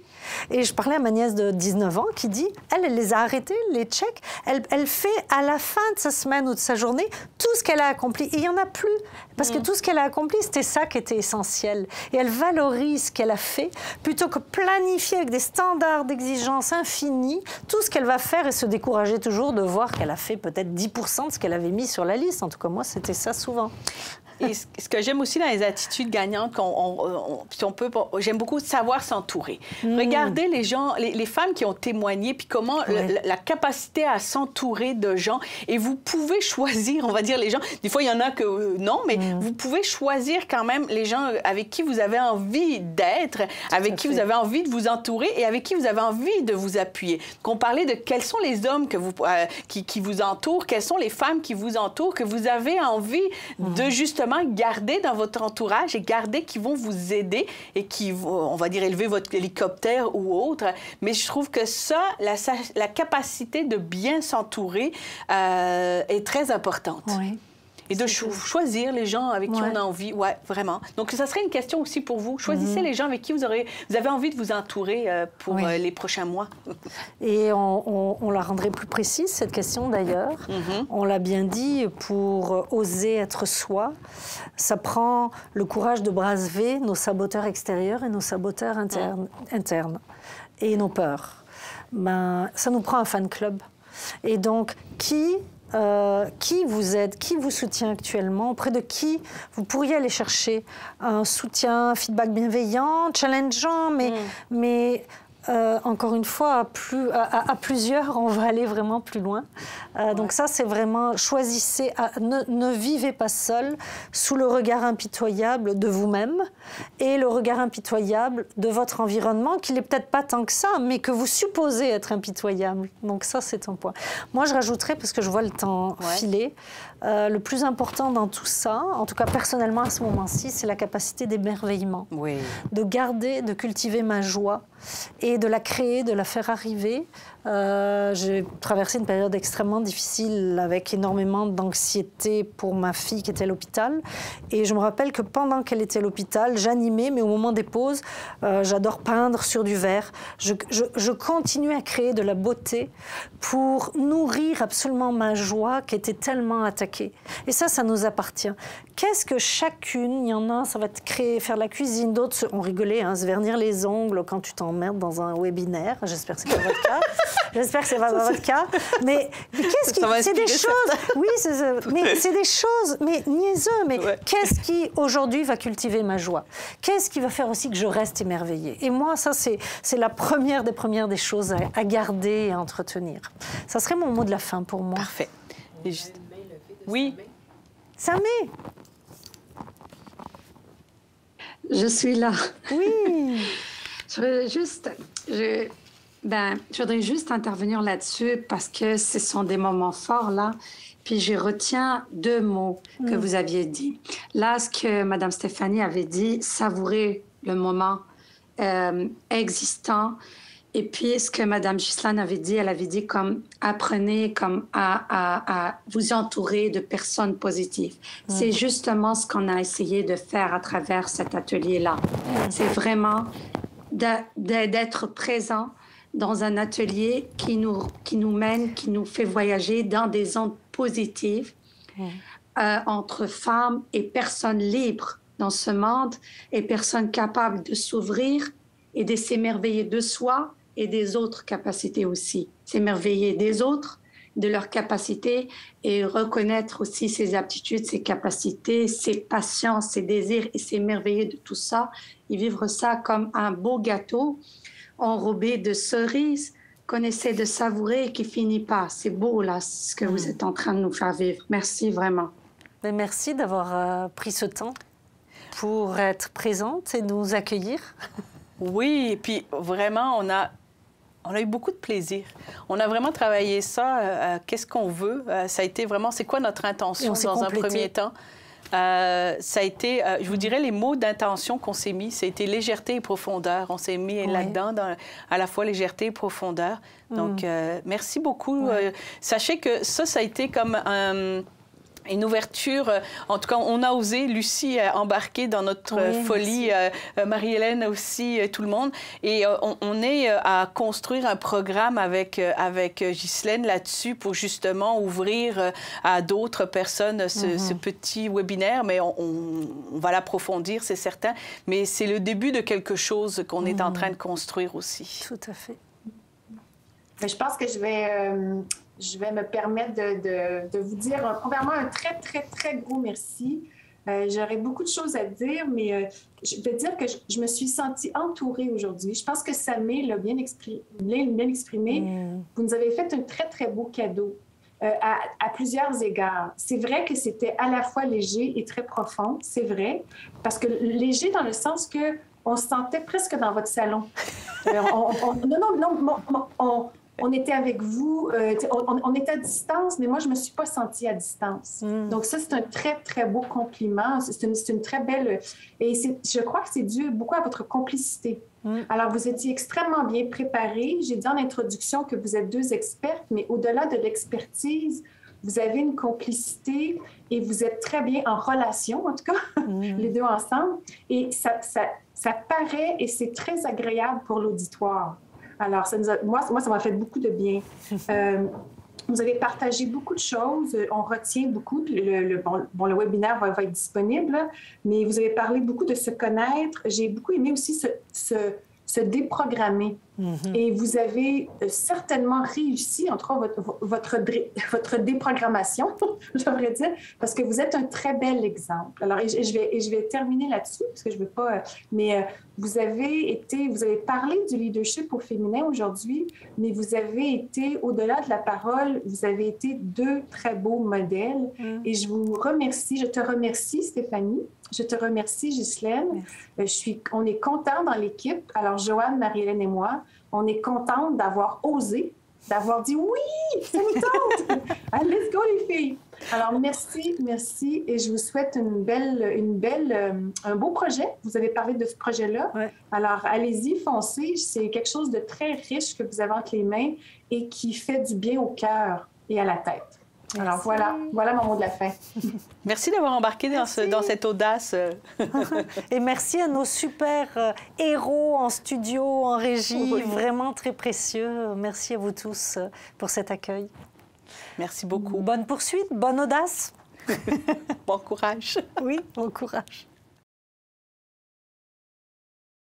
Speaker 3: Et je parlais à ma nièce de 19 ans qui dit, elle les a arrêtés, les checks. Elle fait à la fin de sa semaine ou de sa journée tout ce qu'elle a accompli. Et il n'y en a plus. Parce que tout ce qu'elle a accompli, c'était ça qui était essentiel. Et elle valorise ce qu'elle a fait plutôt que planifier avec des standards d'exigence infinis tout ce qu'elle va faire et se décourager toujours de voir qu'elle a fait peut-être 10% de ce qu'elle avait mis sur la liste. En tout cas, moi, c'était ça souvent.
Speaker 2: Et ce que j'aime aussi dans les attitudes gagnantes, j'aime beaucoup savoir s'entourer. Regardez les gens, les femmes qui ont témoigné, puis comment la capacité à s'entourer de gens. Et vous pouvez choisir, on va dire, les gens. Des fois, il y en a que non, mais vous pouvez choisir quand même les gens avec qui vous avez envie d'être, avec qui vous avez envie de vous entourer et avec qui vous avez envie de vous appuyer. Donc, on parlait de quels sont les hommes qui vous entourent, quelles sont les femmes qui vous entourent, que vous avez envie de justement garder dans votre entourage et garder qui vont vous aider et qui vont, on va dire, élever votre hélicoptère ou autre. Mais je trouve que ça, la capacité de bien s'entourer est très importante. Oui. Et de choisir les gens avec qui on a envie. Oui, vraiment. Donc, ça serait une question aussi pour vous. Choisissez les gens avec qui vous avez envie de vous entourer pour les prochains mois.
Speaker 3: Et on la rendrait plus précise, cette question, d'ailleurs. On l'a bien dit, pour oser être soi, ça prend le courage de braver nos saboteurs extérieurs et nos saboteurs internes. Et nos peurs. Ça nous prend un fan club. Et donc, qui vous aide, qui vous soutient actuellement, auprès de qui vous pourriez aller chercher un soutien, un feedback bienveillant, challengeant, mais encore une fois, à plusieurs, on va aller vraiment plus loin. Donc ça, c'est vraiment, choisissez, ne vivez pas seul sous le regard impitoyable de vous-même et le regard impitoyable de votre environnement, qui n'est peut-être pas tant que ça, mais que vous supposez être impitoyable. Donc ça, c'est un point. Moi, je rajouterais, parce que je vois le temps filer, le plus important dans tout ça, en tout cas personnellement à ce moment-ci, c'est la capacité d'émerveillement. Oui. De garder, de cultiver ma joie et de la créer, de la faire arriver. J'ai traversé une période extrêmement difficile avec énormément d'anxiété pour ma fille qui était à l'hôpital. Et je me rappelle que pendant qu'elle était à l'hôpital, j'animais, mais au moment des pauses, j'adore peindre sur du verre. Je continuais à créer de la beauté pour nourrir absolument ma joie qui était tellement attaquée. Et ça nous appartient. Qu'est-ce que chacune, il y en a, ça va te créer, faire la cuisine, d'autres, on rigolait, hein, se vernir les ongles quand tu t'emmerdes dans un webinaire. J'espère que c'est pas votre cas. J'espère que c'est pas votre cas. Mais qu'est-ce qui... C'est des choses... Oui, mais c'est des choses, mais niaiseux. Mais qu'est-ce qui, aujourd'hui, va cultiver ma joie? Qu'est-ce qui va faire aussi que je reste émerveillée? Et moi, ça, c'est la première des choses à garder et à entretenir. Ça serait mon mot de la fin pour moi.
Speaker 2: Parfait. Oui.
Speaker 3: Samé.
Speaker 11: Je suis là.
Speaker 3: Oui.
Speaker 11: Je voudrais juste intervenir là-dessus parce que ce sont des moments forts, là. Puis je retiens 2 mots que vous aviez dit. Là, ce que Mme Stéphanie avait dit, savourer le moment existant. Et puis, ce que Mme Ghislaine avait dit, elle avait dit comme apprenez comme à vous entourer de personnes positives. C'est justement ce qu'on a essayé de faire à travers cet atelier-là. C'est vraiment d'être présent dans un atelier qui nous mène, qui nous fait voyager dans des ondes positives entre femmes et personnes libres dans ce monde et personnes capables de s'ouvrir et de s'émerveiller de soi et des autres capacités aussi. S'émerveiller des autres de leurs capacités et reconnaître aussi ses aptitudes, ses capacités, ses passions, ses désirs et s'émerveiller de tout ça et vivre ça comme un beau gâteau enrobé de cerises qu'on essaie de savourer et qui finit pas. C'est beau, là, ce que vous êtes en train de nous faire vivre. Merci, vraiment.
Speaker 3: Mais merci d'avoir pris ce temps pour être présente et nous accueillir.
Speaker 2: Oui, et puis vraiment, on a eu beaucoup de plaisir. On a vraiment travaillé ça. Qu'est-ce qu'on veut? Ça a été vraiment, c'est quoi notre intention dans un premier temps? Ça a été, je vous dirais, les mots d'intention qu'on s'est mis, ça a été légèreté et profondeur. On s'est mis là-dedans, à la fois légèreté et profondeur. Donc, merci beaucoup. Sachez que ça a été comme une ouverture. En tout cas, on a osé, Lucie, embarquer dans notre folie, Marie-Hélène aussi, tout le monde. Et on est à construire un programme avec Ghislaine là-dessus pour justement ouvrir à d'autres personnes ce petit webinaire. Mais on va l'approfondir, c'est certain. Mais c'est le début de quelque chose qu'on est en train de construire aussi.
Speaker 3: Tout à fait.
Speaker 1: Mais je pense que je vais me permettre de vous dire, premièrement, un très, très, très gros merci. J'aurais beaucoup de choses à dire, mais je vais dire que je me suis sentie entourée aujourd'hui. Je pense que Samé l'a bien exprimé. Vous nous avez fait un très, très beau cadeau à plusieurs égards. C'est vrai que c'était à la fois léger et très profond, c'est vrai, parce que léger dans le sens que on se sentait presque dans votre salon. On était avec vous, on était à distance, mais moi, je ne me suis pas sentie à distance. Donc ça, c'est un très, très beau compliment. C'est une très belle... Et je crois que c'est dû beaucoup à votre complicité. Alors, vous étiez extrêmement bien préparés. J'ai dit en introduction que vous êtes deux expertes, mais au-delà de l'expertise, vous avez une complicité et vous êtes très bien en relation, en tout cas, les deux ensemble. Et ça paraît et c'est très agréable pour l'auditoire. Alors, moi, ça m'a fait beaucoup de bien. Vous avez partagé beaucoup de choses. On retient beaucoup. Le webinaire va être disponible, mais vous avez parlé beaucoup de se connaître. J'ai beaucoup aimé aussi se déprogrammer. Et vous avez certainement réussi, en tout cas, votre déprogrammation, je devrais dire, parce que vous êtes un très bel exemple. Alors, je vais terminer là-dessus, parce que je ne veux pas... Mais vous avez parlé du leadership au féminin aujourd'hui, mais vous avez été, au-delà de la parole, vous avez été deux très beaux modèles. Et je vous remercie. Je te remercie, Stéphanie. Je te remercie, Ghislaine. On est contents dans l'équipe. Alors, Joanne, Marie-Hélène et moi, on est contente d'avoir osé, d'avoir dit « Oui, ça nous tente! Allez, let's go, les filles! » Alors, merci, merci. Et je vous souhaite un beau projet. Vous avez parlé de ce projet-là. Alors, allez-y, foncez. C'est quelque chose de très riche que vous avez entre les mains et qui fait du bien au cœur et à la tête. Merci. Alors voilà mon mot de la fin.
Speaker 2: Merci d'avoir embarqué dans cette audace.
Speaker 3: Et merci à nos super héros en studio, en régie, vraiment très précieux. Merci à vous tous pour cet accueil.
Speaker 2: Merci beaucoup.
Speaker 3: Bonne poursuite, bonne audace.
Speaker 2: Bon courage.
Speaker 3: Oui, bon courage.